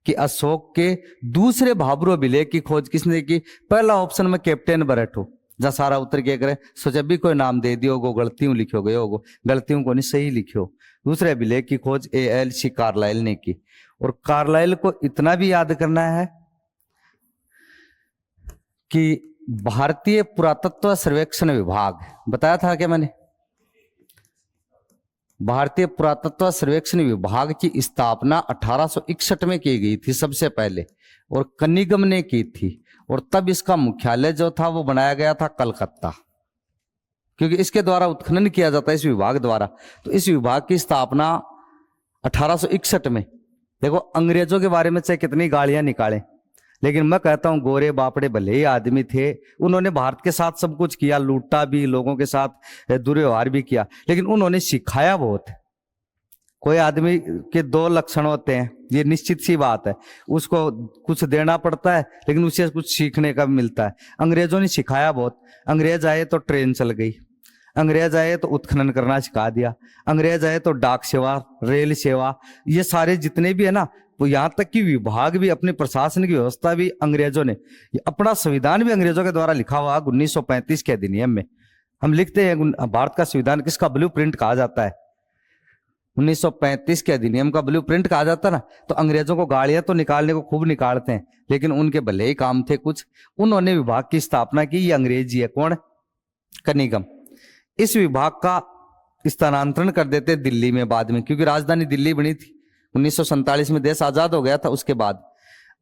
कि अशोक के दूसरे भाब्रू अभिलेख की खोज किसने की? पहला ऑप्शन में कैप्टन बरेटो, जहां सारा उत्तर क्या करे, सोचा भी कोई नाम दे दियो गो, गलतियों लिखो गए होगो, गलतियों को नहीं सही लिखो। दूसरे अभिलेख की खोज ALC कार्लाइल ने की। और कार्लाइल को इतना भी याद करना है कि भारतीय पुरातत्व सर्वेक्षण विभाग, बताया था क्या मैंने? भारतीय पुरातत्व सर्वेक्षण विभाग की स्थापना 1861 में की गई थी सबसे पहले, और कनिगम ने की थी। और तब इसका मुख्यालय जो था वो बनाया गया था कलकत्ता, क्योंकि इसके द्वारा उत्खनन किया जाता है इस विभाग द्वारा। तो इस विभाग की स्थापना 1861 में। देखो अंग्रेजों के बारे में चाहे कितनी गालियां निकालें, लेकिन मैं कहता हूं गोरे बापड़े भले ही आदमी थे, उन्होंने भारत के साथ सब कुछ किया, लूटा भी, लोगों के साथ दुर्व्यवहार भी किया, लेकिन उन्होंने सिखाया बहुत। कोई आदमी के दो लक्षण होते हैं, ये निश्चित सी बात है। उसको कुछ देना पड़ता है लेकिन उसे कुछ सीखने का भी मिलता है। अंग्रेजों ने सिखाया बहुत। अंग्रेज आए तो ट्रेन चल गई, अंग्रेज आए तो उत्खनन करना सिखा दिया, अंग्रेज आए तो डाक सेवा, रेल सेवा, ये सारे जितने भी है ना, तो यहाँ तक कि विभाग भी, अपनी प्रशासन की व्यवस्था भी अंग्रेजों ने, अपना संविधान भी अंग्रेजों के द्वारा लिखा हुआ 1935 के अधिनियम में हम लिखते हैं भारत का संविधान किसका ब्लूप्रिंट कहा जाता है, 1935 के अधिनियम का ब्लूप्रिंट कहा जाता है ना। तो अंग्रेजों को गालियां तो निकालने को खूब निकालते हैं, लेकिन उनके भले ही काम थे कुछ। उन्होंने विभाग की स्थापना की, ये अंग्रेजी है, कौन? कनिगम। इस विभाग का स्थानांतरण कर देते दिल्ली में बाद में, क्योंकि राजधानी दिल्ली बनी थी 1947 में, देश आजाद हो गया था। उसके बाद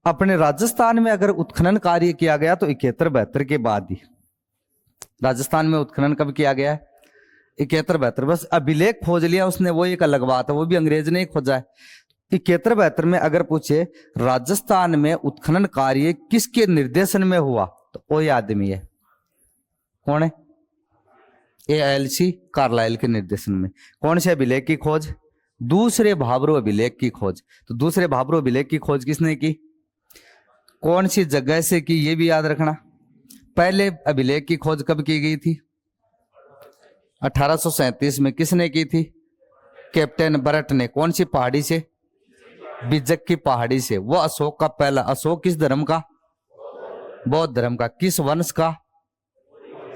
अपने राजस्थान में अगर उत्खनन कार्य किया गया तो 71-72 के बाद ही। राजस्थान में उत्खनन कब किया गया है? 71-72। बस अभिलेख खोज लिया उसने, वो एक अलग बात है, वो भी अंग्रेज ने खोजा है। 71-72 में अगर पूछे राजस्थान में उत्खनन कार्य किसके निर्देशन में हुआ, तो वही आदमी है, कौन है? AILC कार्लाइल के निर्देशन में। कौन से अभिलेख की खोज? दूसरे भाबरू अभिलेख की खोज। तो दूसरे भाबरू अभिलेख की खोज किसने की, कौन सी जगह से की, ये भी याद रखना। पहले अभिलेख की खोज कब की गई थी? 1837 में। किसने की थी? कैप्टन बरट ने। कौन सी पहाड़ी से? बिजक की पहाड़ी से। वो अशोक का पहला, अशोक किस धर्म का? बौद्ध धर्म का। किस वंश का?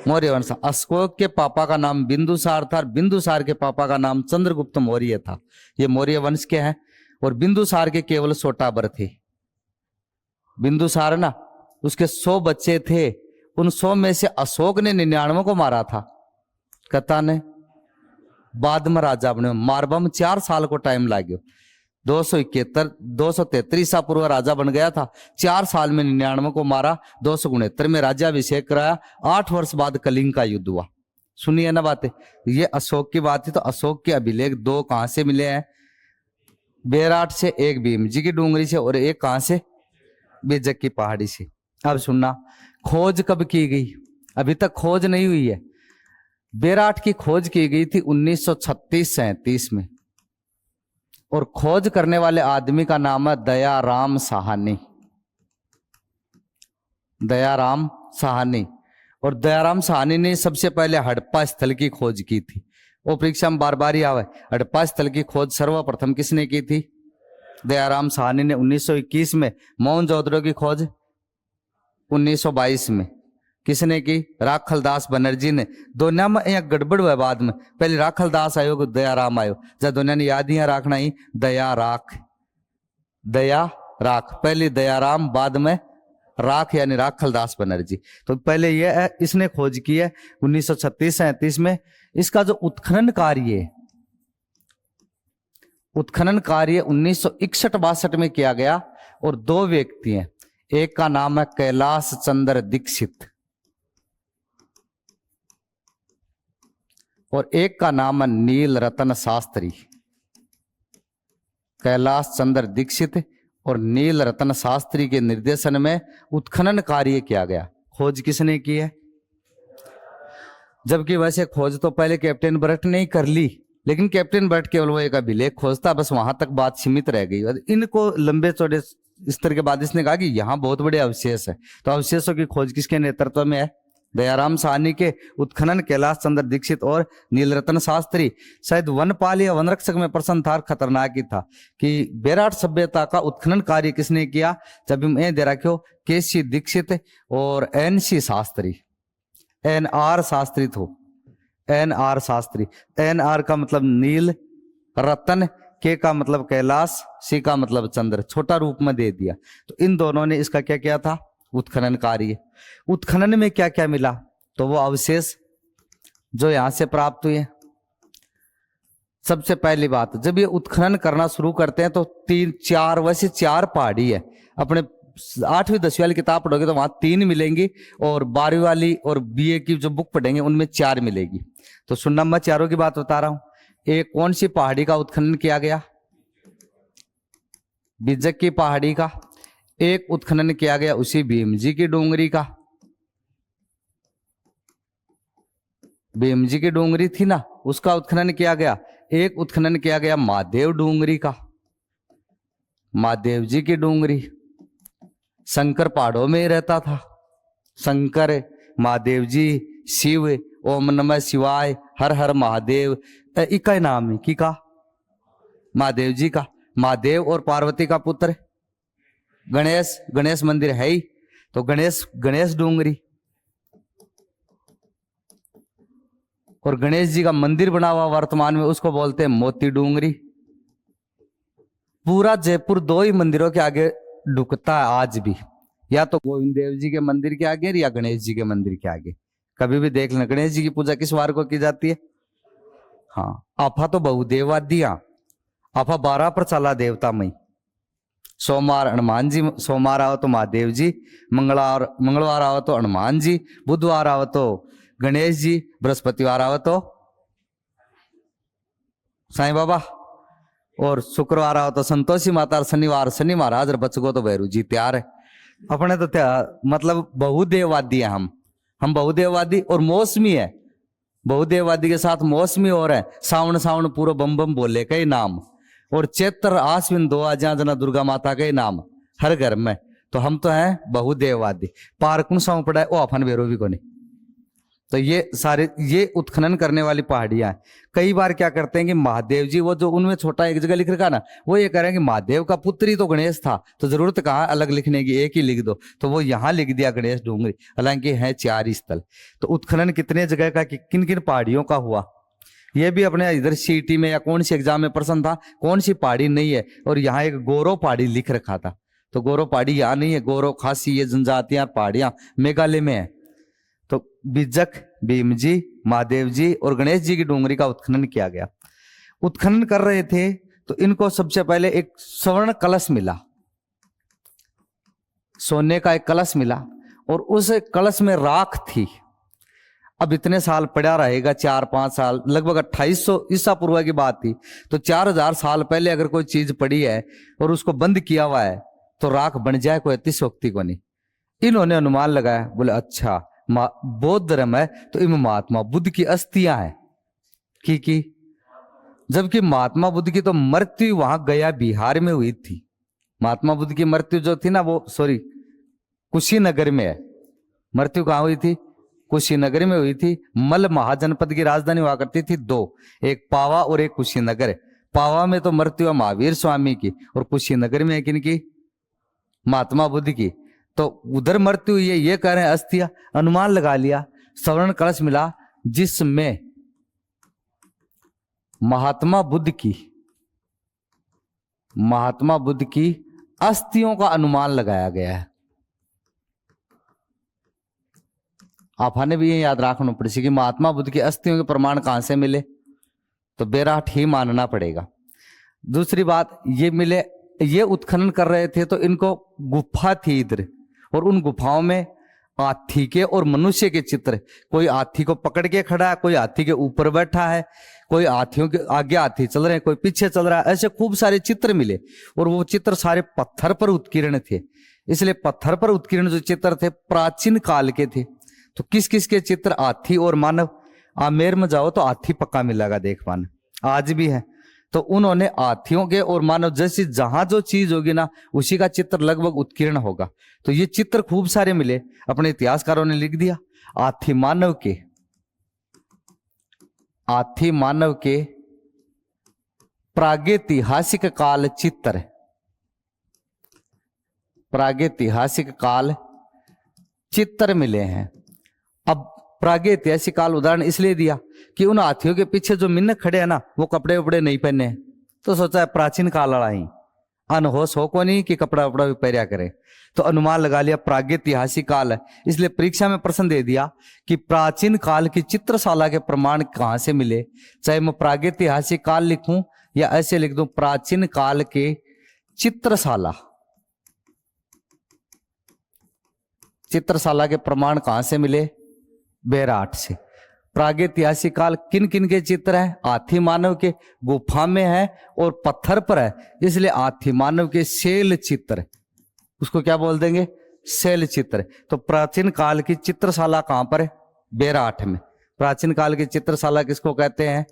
मौर्य वंश। अशोक के पापा का नाम बिंदुसार था, बिंदुसार के पापा का नाम चंद्रगुप्त मौर्य था। ये मौर्य वंश के हैं। और बिंदुसार के केवल 100 बर थे। बिंदुसार ना, उसके 100 बच्चे थे, उन 100 में से अशोक ने 99 को मारा था, कथा ने। बाद में राजा बने, मारबा में 4 साल को टाइम लाग्यो। 273 ईसा पूर्व राजा बन गया था, 4 साल में 99 को मारा, 269 में राज्याभिषेक कराया, 8 वर्ष बाद कलिंग का युद्ध हुआ। सुनिए ना बातें, ये अशोक की बात है। तो अशोक के अभिलेख 2 कहां से मिले हैं? बेराट से, एक भीमजी की डूंगरी से, और एक कहां से? बेजक की पहाड़ी से। अब सुनना, खोज कब की गई? अभी तक खोज नहीं हुई है। बेराट की खोज की गई थी 1936-37 में, और खोज करने वाले आदमी का नाम है दयाराम साहनी। दयाराम साहनी। और दयाराम साहनी ने सबसे पहले हड़प्पा स्थल की खोज की थी। वो परीक्षा में बार बार ही आवे। हड़प्पा स्थल की खोज सर्वप्रथम किसने की थी? दयाराम साहनी ने। 1921 में। मोहनजोदड़ो की खोज 1922 में किसने की? राखलदास बनर्जी ने। दोनों में यहाँ गड़बड़ हुआ बाद में, पहले राखलदास आयो, दयाराम आयो। जब दोनों ने याद ही रखना ही, दया राख, दया राख। पहले दयाराम, बाद में राख, यानी राखलदास बनर्जी। तो पहले ये है, इसने खोज की है 1936-37 में। इसका जो उत्खनन कार्य है, उत्खनन कार्य 1961-62 में किया गया। और 2 व्यक्ति हैं, एक का नाम है कैलाश चंद्र दीक्षित और एक का नाम है नील रतन शास्त्री। कैलाश चंद्र दीक्षित और नील रतन शास्त्री के निर्देशन में उत्खनन कार्य किया गया। खोज किसने की है? जबकि वैसे खोज तो पहले कैप्टन बरट ने ही कर ली, लेकिन कैप्टन बरट केवल वो एक अभिलेख खोजता, बस वहां तक बात सीमित रह गई। इनको लंबे चौड़े स्तर के बाद इसने कहा कि यहाँ बहुत बड़े अवशेष है। तो अवशेषों की खोज किसके नेतृत्व में है? दयाराम साहनी के। उत्खनन कैलाश चंद्र दीक्षित और नीलरतन शास्त्री। शायद वनपाल या वनरक्षक में प्रश्न था, खतरनाक ही था कि बेराट सभ्यता का उत्खनन कार्य किसने किया। जब मैं दे रखो KC दीक्षित और NC शास्त्री, NR शास्त्री थो, NR शास्त्री। NR का मतलब नील रतन, K का मतलब कैलाश, C का मतलब चंद्र, छोटा रूप में दे दिया। तो इन दोनों ने इसका क्या किया था? उत्खनन कार्य। उत्खनन में क्या क्या मिला? तो वो अवशेष जो यहां से प्राप्त हुए। सबसे पहली बात, जब ये उत्खनन करना शुरू करते हैं तो 3-4, वैसे 4 पहाड़ी है। अपने 8वीं 10वीं वाली किताब पढ़ोगे तो वहां 3 मिलेंगी, और 12वीं वाली और BA की जो बुक पढ़ेंगे उनमें 4 मिलेगी। तो सुनना, मैं चारों की बात बता रहा हूं। एक कौन सी पहाड़ी का उत्खनन किया गया? बिजक की पहाड़ी का। एक उत्खनन किया गया उसी भीमजी की डोंगरी का। भीमजी की डोंगरी थी ना, उसका उत्खनन किया गया। एक उत्खनन किया गया महादेव डूंगरी का, महादेव जी की डूंगरी। शंकर पहाड़ों में ही रहता था। शंकर, महादेव जी, शिव, ओम नमः शिवाय, हर हर महादेव, इका नाम है की का महादेव जी का। महादेव और पार्वती का पुत्र गणेश, गणेश मंदिर है ही, तो गणेश डूंगरी। और गणेश जी का मंदिर बना हुआ वर्तमान में, उसको बोलते हैं मोती डूंगरी। पूरा जयपुर दो ही मंदिरों के आगे ढुकता है आज भी, या तो गोविंद देव जी के मंदिर के आगे या गणेश जी के मंदिर के आगे। कभी भी देख लेना, गणेश जी की पूजा किस वार को की जाती है? हाँ, आफा तो बहुदेवादिया, आफा 12 पर चला देवता मई। सोमवार हनुमान जी, सोमवार आओ तो महादेव जी, मंगलवार आओ तो हनुमान जी, बुधवार आओ तो गणेश जी, बृहस्पतिवार आओ तो साईं बाबा, और शुक्रवार आओ तो संतोषी माता, और शनिवार शनि महाराज, और बच गो तो भैरू जी। तैयार है अपने तो मतलब बहुदेववादी है हम बहुदेववादी। और मौसमी है, बहुदेववादी के साथ मौसमी और है। सावन सावन पूरा बम बम बोले कई नाम, और चैत्र आश्विन 2 जहाँ जना दुर्गा माता के नाम हर घर में। तो हम तो हैं बहुदेववादी। पार्कुन सौंप पड़ा है वो अपन बेरो भी को नहीं। तो ये सारे ये उत्खनन करने वाली पहाड़ियां हैं। कई बार क्या करते हैं कि महादेव जी, वो जो उनमें छोटा एक जगह लिख रखा ना, वो ये कह रहे हैं कि महादेव का पुत्र ही तो गणेश था, तो जरूरत कहाँ अलग लिखने की, एक ही लिख दो। तो वो यहाँ लिख दिया गणेश डूंगरी, हालांकि है 4 स्थल। तो उत्खनन कितने जगह का, किन किन पहाड़ियों का हुआ, ये भी अपने इधर सीटी में या कौन सी एग्जाम में प्रश्न था, कौन सी पहाड़ी नहीं है। और यहाँ एक गौरव पहाड़ी लिख रखा था, तो गौरव पहाड़ी यहाँ नहीं है। गौरव खासी ये जनजातियां पहाड़ियां मेघालय में है। तो बिजक, भीम जी, महादेव जी और गणेश जी की डूंगरी का उत्खनन किया गया। उत्खनन कर रहे थे तो इनको सबसे पहले एक स्वर्ण कलश मिला, सोने का एक कलश मिला, और उस कलश में राख थी। अब इतने साल पड़ा रहेगा, 4-5 साल, लगभग 2800 ईसा पूर्व की बात थी। तो 4000 साल पहले अगर कोई चीज पड़ी है और उसको बंद किया हुआ है तो राख बन जाए, कोई अतिशोक्ति को नहीं। इन्होंने अनुमान लगाया, बोले अच्छा बौद्ध धर्म है तो इनमें महात्मा बुद्ध की अस्थियां हैं की जबकि महात्मा बुद्ध की तो मृत्यु वहां गया बिहार में हुई थी। महात्मा बुद्ध की मृत्यु जो थी ना, वो कुशीनगर में है। मृत्यु कहां हुई थी? कुशीनगर में हुई थी। मल महाजनपद की राजधानी हुआ करती थी 2, एक पावा और एक कुशीनगर। पावा में तो मृत्यु है महावीर स्वामी की, और कुशीनगर में है किनकी? महात्मा बुद्ध की। तो उधर मृत्यु हुई है, ये कह रहे हैं अस्थियां। अनुमान लगा लिया, स्वर्ण कलश मिला जिसमें महात्मा बुद्ध की अस्थियों का अनुमान लगाया गया है। आपने भी ये याद रखना पड़ेगा कि महात्मा बुद्ध की अस्थियों के प्रमाण कहां से मिले, तो बेराठ ही मानना पड़ेगा। दूसरी बात, ये मिले, ये उत्खनन कर रहे थे तो इनको गुफा थी इधर, और उन गुफाओं में हाथी के और मनुष्य के चित्र, कोई हाथी को पकड़ के खड़ा है, कोई हाथी के ऊपर बैठा है, कोई हाथियों के आगे हाथी चल रहे हैं, कोई पीछे चल रहा है, ऐसे खूब सारे चित्र मिले। और वो चित्र सारे पत्थर पर उत्कीर्ण थे, इसलिए पत्थर पर उत्कीर्ण जो चित्र थे प्राचीन काल के थे। तो किस किस के चित्र? हाथी और मानव। आमेर में जाओ तो हाथी पक्का मिलेगा, देख पाना, आज भी है। तो उन्होंने हाथियों के और मानव जैसी जहां जो चीज होगी ना, उसी का चित्र लगभग उत्कीर्ण होगा। तो ये चित्र खूब सारे मिले, अपने इतिहासकारों ने लिख दिया। हाथी मानव के प्रागैतिहासिक काल चित्र, प्रागैतिहासिक काल चित्र मिले हैं। अब प्रागैतिहासिक काल उदाहरण इसलिए दिया कि उन हाथियों के पीछे जो मिन्नक खड़े हैं ना, वो कपड़े उपड़े नहीं पहने, तो सोचा है प्राचीन काल वाला ही, अनहोश हो को नहीं कि कपड़ा उपड़ा भी पहरिया करे। तो अनुमान लगा लिया प्रागैतिहासिक काल है। इसलिए परीक्षा में प्रश्न दे दिया कि प्राचीन काल की चित्रशाला के प्रमाण कहां से मिले। चाहे मैं प्रागैतिहासिक काल लिखूं या ऐसे लिख दूं, प्राचीन काल के चित्रशाला के प्रमाण कहां से मिले? बेराठ से। प्रागैतिहासिक काल किन किन के चित्र है? हाथी मानव के गुफा में है और पत्थर पर है, इसलिए हाथी मानव के शैल चित्र, उसको क्या बोल देंगे? शैल चित्र। तो प्राचीन काल की चित्रशाला कहां पर है? बेराठ में। प्राचीन काल की चित्रशाला किसको कहते हैं?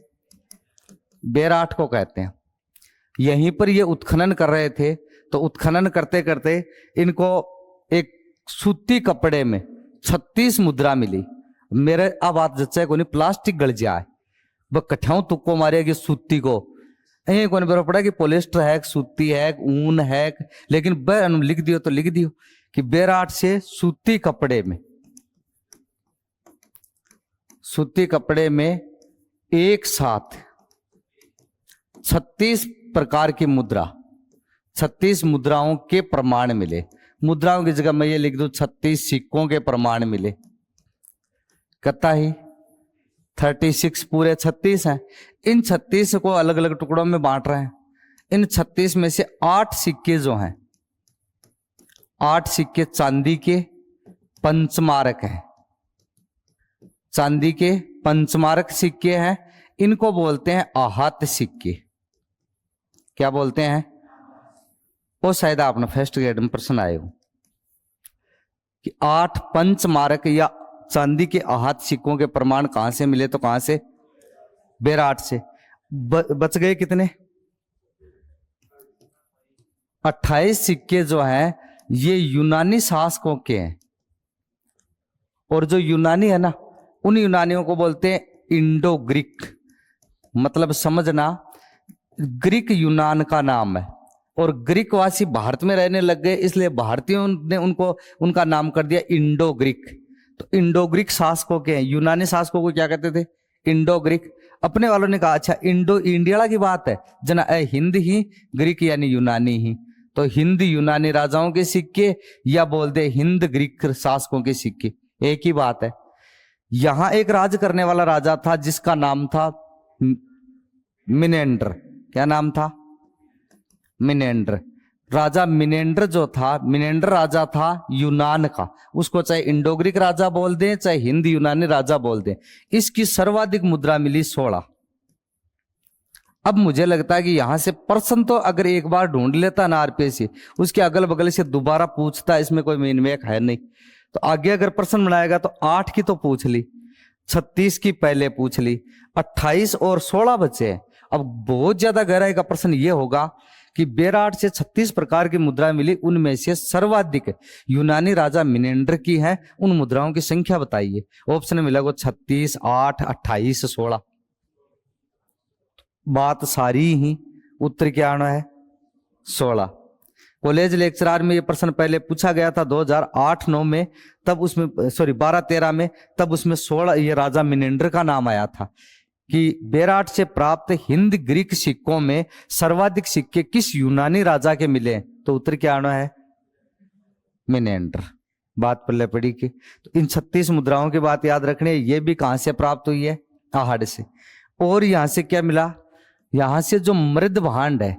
बेराट को कहते हैं। यहीं पर ये उत्खनन कर रहे थे, तो उत्खनन करते करते इनको एक सूती कपड़े में 36 मुद्रा मिली। मेरे अब बात जच्चा को नहीं, प्लास्टिक गल जाए वह कठाऊ तुक्को मारेगी सूती को, यही को नहीं पड़ा कि पोलिस्टर है, सूती है, ऊन है, लेकिन लिख दियो तो लिख दियो कि बेराट से सूती कपड़े में एक साथ 36 प्रकार की मुद्रा, 36 मुद्राओं के प्रमाण मिले। मुद्राओं की जगह मैं ये लिख दूं 36 सिक्कों के प्रमाण मिले। कहता ही 36 पूरे 36 हैं। इन 36 को अलग अलग टुकड़ों में बांट रहे हैं। इन 36 में से 8 सिक्के जो हैं, 8 सिक्के चांदी के पंचमारक हैं, चांदी के पंचमारक सिक्के हैं। इनको बोलते हैं आहत सिक्के। क्या बोलते हैं? वो शायद आपने फर्स्ट ग्रेड में प्रश्न आए हो कि 8 पंचमारक या चांदी के आहत सिक्कों के प्रमाण कहां से मिले, तो कहां से? बेराट से। बच गए कितने? 28 सिक्के जो हैं ये यूनानी शासकों के हैं। और जो यूनानी है ना, उन यूनानियों को बोलते हैं इंडो ग्रीक। मतलब समझना, ग्रीक यूनान का नाम है और ग्रीकवासी भारत में रहने लग गए, इसलिए भारतीयों ने उनका नाम कर दिया इंडो ग्रीक। तो इंडो ग्रीक शासकों के हैं। यूनानी शासकों को क्या कहते थे? Indo Greek. अपने वालों ने कहा अच्छा इंडो इंडिया की बात है जना, हिंद ही ग्रीक यानी यूनानी ही। तो हिंद यूनानी राजाओं के सिक्के या बोल दे हिंद ग्रीक शासकों के सिक्के, एक ही बात है। यहां एक राज करने वाला राजा था जिसका नाम था मिनेंडर। क्या नाम था? मिनेंडर। राजा मिनेंडर जो था, मिनेंडर राजा था यूनान का। उसको चाहे इंडो ग्रीक राजा बोल दें चाहे हिंद यूनानी राजा बोल दें। इसकी सर्वाधिक मुद्रा मिली 16। अब मुझे लगता है कि यहां से प्रश्न तो अगर एक बार ढूंढ लेता ना आरपीएससी, उसके अगल बगल से दोबारा पूछता, इसमें कोई मेनमेक है नहीं। तो आगे अगर प्रश्न बनाएगा तो 8 की तो पूछ ली, 36 की पहले पूछ ली, 28 और 16 बचे हैं। अब बहुत ज्यादा गहराई का प्रश्न यह होगा कि बेराट से 36 प्रकार की मुद्राएं मिली, उनमें से सर्वाधिक यूनानी राजा मिनेंडर की है। उन मुद्राओं की संख्या बताइए। ऑप्शन में मिलेगा 36, 8, 28, 16। बात सारी ही उत्तर क्या आना है? 16। कॉलेज लेक्चरार में ये प्रश्न पहले पूछा गया था 2008-9 में, तब उसमें 12-13 में, तब उसमें 16 ये राजा मिनेंडर का नाम आया था कि बेराट से प्राप्त हिंद ग्रीक सिक्कों में सर्वाधिक सिक्के किस यूनानी राजा के मिले। तो उत्तर क्या आना है? मिनेंडर। बात पल्ले पड़ी कि तो इन 36 मुद्राओं की बात याद रखनी है। ये भी कहां से प्राप्त हुई है? आहड़ से। और यहां से क्या मिला? यहां से जो मृद भांड है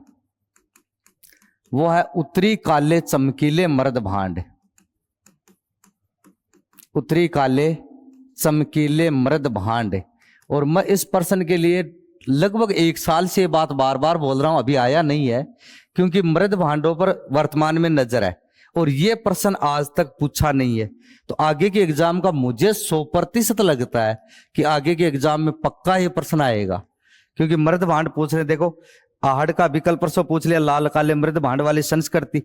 वो है उत्तरी काले चमकीले मृद भांड। उत्तरी काले चमकीले मृद भांड। और मैं इस प्रश्न के लिए लगभग 1 साल से बात बार बार बोल रहा हूं, अभी आया नहीं है, क्योंकि मृद भांडों पर वर्तमान में नजर है और ये प्रश्न आज तक पूछा नहीं है। तो आगे के एग्जाम का मुझे 100% लगता है कि आगे के एग्जाम में पक्का ये प्रश्न आएगा, क्योंकि मृद भांड पूछ रहे। देखो आहड़ का विकल्प परसों पूछ लिया, लाल काले मृद भांड वाली संस्कृति।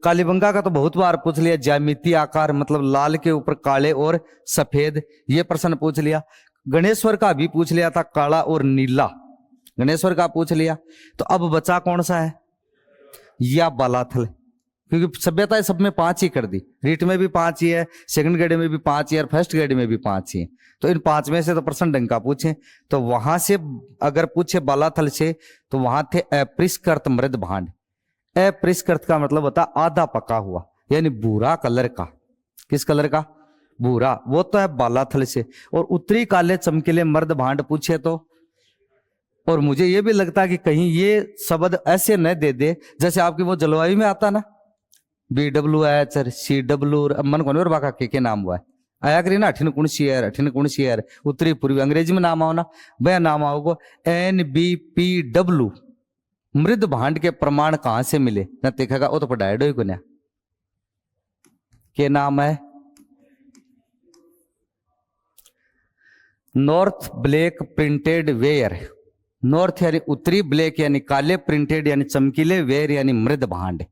कालीबंगा का तो बहुत बार पूछ लिया, ज्यामिति आकार मतलब लाल के ऊपर काले और सफेद, ये प्रश्न पूछ लिया। गणेश्वर का भी पूछ लिया था, काला और नीला, गणेश्वर का पूछ लिया। तो अब बचा कौन सा है? या बालाथल, क्योंकि सभ्यता सब में 5 ही कर दी। रीट में भी 5 ही है, सेकंड ग्रेड में भी 5 ही है और फर्स्ट ग्रेड में भी 5 ही है। तो इन 5 में से तो प्रश्न ढंग का पूछे। तो वहां से अगर पूछे बालाथल से, तो वहां थे अपरिष्कृत मृद भांड। अपरिष्कृत का मतलब होता आधा पका हुआ, यानी भूरा कलर का। किस कलर का? भूरा। वो तो है बालाथल से। और उत्तरी काले चमकीले मर्द भांड पूछे तो, और मुझे ये भी लगता है कि कहीं ये शब्द ऐसे न दे दे जैसे आपकी वो जलवायु में आता ना, BWH CW मन को और बाका के नाम हुआ है आया करी ना, अठिन कुण शेयर उत्तरी पूर्वी अंग्रेजी में नाम आओ ना, वह नाम आओगे NBPW। मृद भांड के प्रमाण कहां से मिले ना देखेगा, वो तो पढ़ाया डो को ना के नाम है north black printed ware. North यानी उत्तरी, ब्लैक यानी काले, प्रिंटेड यानी चमकीले, वेयर यानी मृद भांड।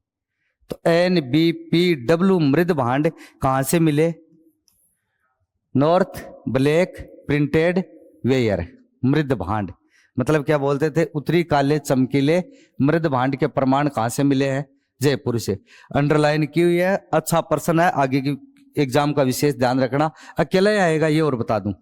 तो NBPW मृद भांड कहां से मिले? नॉर्थ, ब्लैक, प्रिंटेड, वेयर, मृद भांड। मतलब क्या बोलते थे? उत्तरी, काले, चमकीले, मृद भांड के प्रमाण कहां से मिले हैं? जयपुर से। अंडरलाइन की हुई है, अच्छा प्रश्न है, आगे की एग्जाम का विशेष ध्यान रखना। अकेला ही आएगा ये और बता दूं,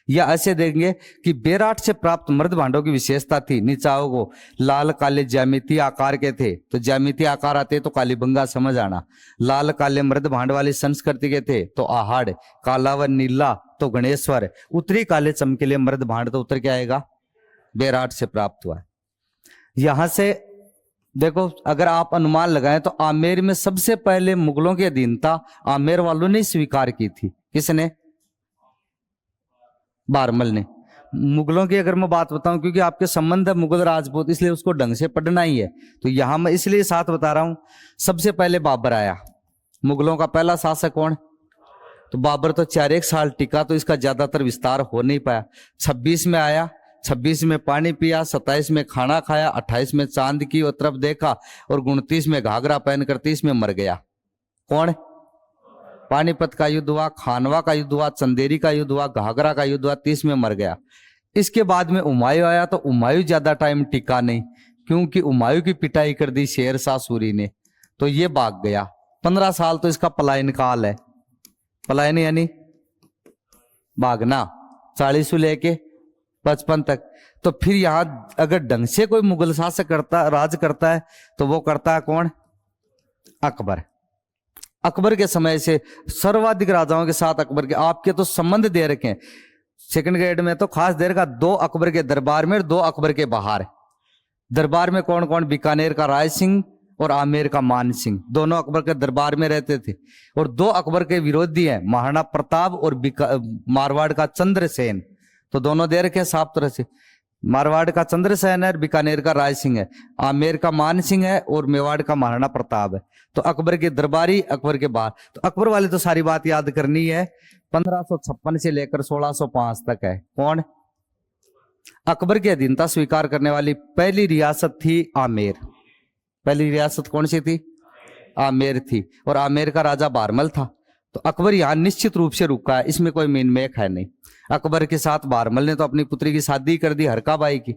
या ऐसे देंगे कि बेराट से प्राप्त मृद भांडों की विशेषता थी, नीचाओं को लाल काले ज्यामितीय आकार के थे, तो ज्यामितीय आकार आते तो कालीबंगा समझ आना। लाल काले मृद भांड वाली संस्कृति के थे तो आहाड़, काला व नीला तो गणेश्वर, उत्तरी काले चमकीले मृद भांड तो उत्तर क्या आएगा? बेराट से प्राप्त हुआ। यहां से देखो, अगर आप अनुमान लगाएं तो आमेर में सबसे पहले मुगलों की अधीनता आमेर वालों ने स्वीकार की थी। किसने? बारमल ने। मुगलों की अगर मैं बात बताऊं, क्योंकि आपके संबंध है मुगल राजपूत, इसलिए उसको ढंग से पढ़ना ही है, तो यहां मैं इसलिए साथ बता रहा हूं। सबसे पहले बाबर आया, मुगलों का पहला शासक कौन? तो बाबर तो 4 साल टिका, तो इसका ज्यादातर विस्तार हो नहीं पाया। 26 में आया, 26 में पानी पिया, 27 में खाना खाया, 28 में चांद की और तरफ देखा, और 29 में घाघरा पहनकर 30 में मर गया। कौन? पानीपत का युद्ध हुआ, खानवा का युद्ध हुआ, चंदेरी का युद्ध हुआ, घाघरा का युद्ध हुआ, 30 में मर गया। इसके बाद में हुमायूं आया, तो हुमायूं ज्यादा टाइम टिका नहीं, क्योंकि हुमायूं की पिटाई कर दी शेर शाह सूरी ने, तो ये भाग गया। 15 साल तो इसका पलायन काल है। पलायन यानी भागना, 40 से लेके 55 तक। तो फिर यहां अगर ढंग से कोई मुगल शासक करता, राज करता है, तो वो करता है कौन? अकबर। अकबर के समय से सर्वाधिक राजाओं के साथ अकबर के आपके तो संबंध दे रखे हैं। सेकंड ग्रेड में तो खास दे रखा 2 अकबर के दरबार में, 2 अकबर के बाहर। दरबार में कौन कौन? बीकानेर का राय सिंह और आमेर का मान सिंह, दोनों अकबर के दरबार में रहते थे। और 2 अकबर के विरोधी हैं, महाराणा प्रताप और मारवाड़ का चंद्रसेन, तो दोनों दे रखे हैं साफ तरह से। मारवाड़ का चंद्रसेन है, बीकानेर का राय सिंह है, आमेर का मान सिंह है, और मेवाड़ का महाराणा प्रताप है। तो अकबर के दरबारी, अकबर के बाहर। तो अकबर वाले तो सारी बात याद करनी है। 1556 से लेकर 1605 तक है। कौन? अकबर की अधीनता स्वीकार करने वाली पहली रियासत थी आमेर। पहली रियासत कौन सी थी? आमेर थी, और आमेर का राजा बारमल था। तो अकबर यहां निश्चित रूप से रुका है, इसमें कोई मीनमेक है नहीं। अकबर के साथ बारमल ने तो अपनी पुत्री की शादी कर दी हरकाबाई की,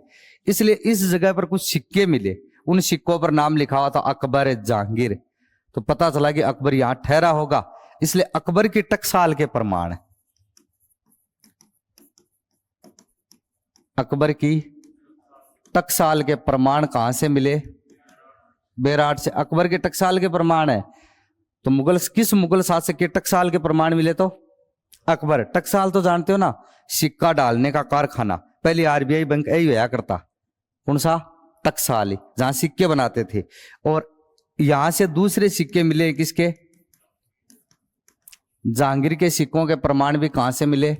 इसलिए इस जगह पर कुछ सिक्के मिले, उन सिक्कों पर नाम लिखा हुआ था अकबर जहांगीर। तो पता चला कि अकबर यहां ठहरा होगा, इसलिए अकबर की टकसाल के प्रमाण, अकबर की टकसाल के प्रमाण कहां से मिले? बेराट से। अकबर के टकसाल के प्रमाण है, तो मुगल किस मुगल शासक के टकसाल के प्रमाण मिले? तो अकबर। टकसाल तो जानते हो ना, सिक्का डालने का कारखाना। पहले RBI बैंक यही हुआ करता, कौन सा? टकसाली, जहां सिक्के बनाते थे। और यहां से दूसरे सिक्के मिले किसके? जहांगीर के सिक्कों के प्रमाण भी कहां से मिले?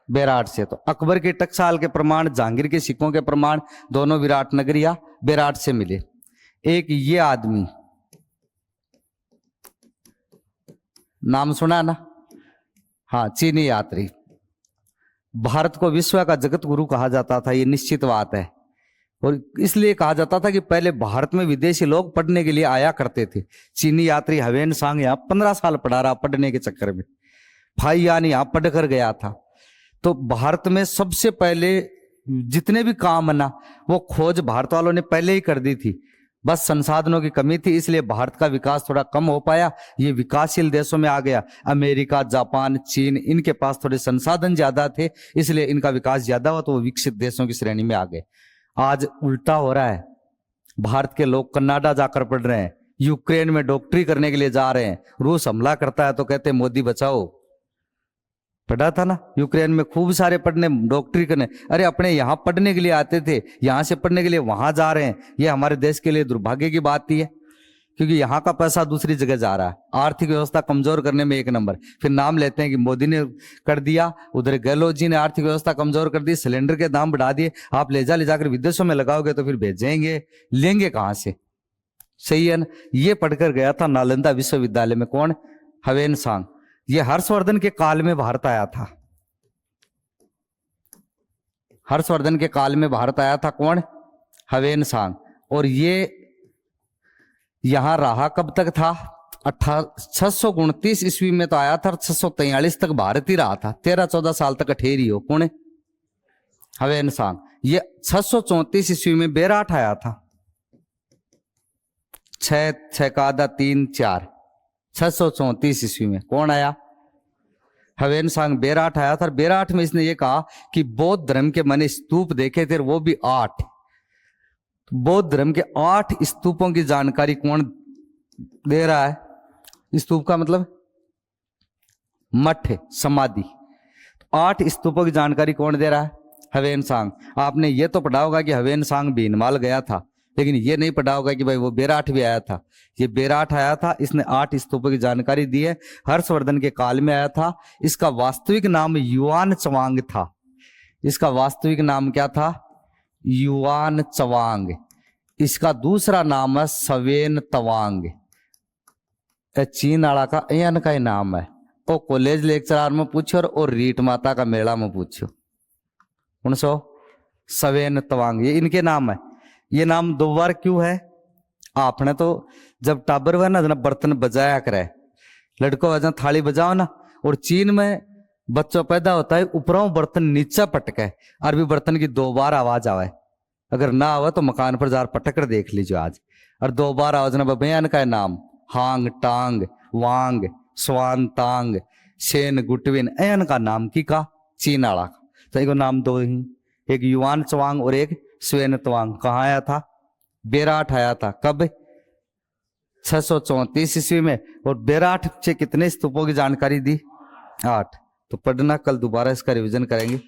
बेराट से। तो अकबर के टकसाल के प्रमाण, जहांगीर के सिक्कों के प्रमाण दोनों विराट नगर या बेराट से मिले। एक ये आदमी, नाम सुना ना? हाँ, चीनी यात्री। भारत को विश्व का जगत गुरु कहा जाता था, ये निश्चित बात है। और इसलिए कहा जाता था कि पहले भारत में विदेशी लोग पढ़ने के लिए आया करते थे। चीनी यात्री हवेन सांग यहाँ 15 साल पढ़ा रहा पढ़ने के चक्कर में। फाइयान यहाँ पढ़ कर गया था। तो भारत में सबसे पहले जितने भी काम है ना, वो खोज भारत वालों ने पहले ही कर दी थी। बस संसाधनों की कमी थी, इसलिए भारत का विकास थोड़ा कम हो पाया। ये विकासशील देशों में आ गया। अमेरिका, जापान, चीन, इनके पास थोड़े संसाधन ज्यादा थे, इसलिए इनका विकास ज्यादा हुआ, तो वो विकसित देशों की श्रेणी में आ गए। आज उल्टा हो रहा है। भारत के लोग कनाडा जाकर पढ़ रहे हैं, यूक्रेन में डॉक्टरी करने के लिए जा रहे हैं। रूस हमला करता है तो कहते हैं मोदी बचाओ। पढ़ा था ना, यूक्रेन में खूब सारे पढ़ने, डॉक्टरी करने। अरे अपने यहाँ पढ़ने के लिए आते थे, यहाँ से पढ़ने के लिए वहां जा रहे हैं। ये हमारे देश के लिए दुर्भाग्य की बात ही है, क्योंकि यहाँ का पैसा दूसरी जगह जा रहा है। आर्थिक व्यवस्था कमजोर करने में 1 नंबर। फिर नाम लेते हैं कि मोदी ने कर दिया, उधर गहलोत जी ने आर्थिक व्यवस्था कमजोर कर दी, सिलेंडर के दाम बढ़ा दिए। आप ले जाकर विदेशों में लगाओगे तो फिर भेजेंगे, लेंगे कहां से? सही है ना? ये पढ़कर गया था नालंदा विश्वविद्यालय में। कौन? हवेन सांग। ये हर्षवर्धन के काल में भारत आया था। हर्षवर्धन के काल में भारत आया था कौन? हवेन सांग। और ये यहां रहा कब तक था? 629 ईस्वी में तो आया था, 643 तक भारत ही रहा था, 13-14 साल तक अठेरी हो। कौन? हवेन सांग। ये 634 ईस्वी में बेराट आया था। 6 का आधा 3 4, 634 ईस्वी में कौन आया? हवेन सांग बेराट आया था। बेराट में इसने ये कहा कि बौद्ध धर्म के मैंने स्तूप देखे थे, वो भी 8। बौद्ध धर्म के 8 स्तूपों की जानकारी कौन दे रहा है? स्तूप का मतलब मठ, समाधि। 8 स्तूपों की जानकारी कौन दे रहा है? हवेन सांग। आपने ये तो पढ़ा होगा कि हवेन सांग भीनमाल गया था, लेकिन ये नहीं पढ़ा होगा कि भाई वो बेराट भी आया था। ये बेराट आया था, इसने 8 स्तूपों की जानकारी दी है। हर्षवर्धन के काल में आया था। इसका वास्तविक नाम युआन चवांग था। इसका वास्तविक नाम क्या था? युआन चवांग। इसका दूसरा नाम है सवेन तवांग। चीन वाला का एन का ही नाम है। वो कॉलेज लेक्चरार में पूछो और रीट माता का मेला में पूछो, 1900 सवेन तवांग, ये इनके नाम है। ये नाम 2 बार क्यों है? आपने तो जब टाबर हुआ ना बर्तन बजाया करे, लड़कों वजह थाली बजाओ ना, और चीन में बच्चों पैदा होता है ऊपरों बर्तन नीचे पटके, अरबी बर्तन की 2 बार आवाज आवे। अगर ना आवे तो मकान पर जार पटक कर देख लीजिए आज। और 2 बार आवाज ना बयान का नाम हांग टांग वांग स्वान तांग शेन गुटविन, एन का नाम की का चीन वाला का। तो एक नाम 2 ही, एक युआन चवांग और एक स्वेन तवांग। कहाँ आया था? बेराट आया था। कब? 634 ईस्वी में। और बेराट से कितने स्तूपों की जानकारी दी? 8। तो पढ़ना, कल दोबारा इसका रिवीजन करेंगे।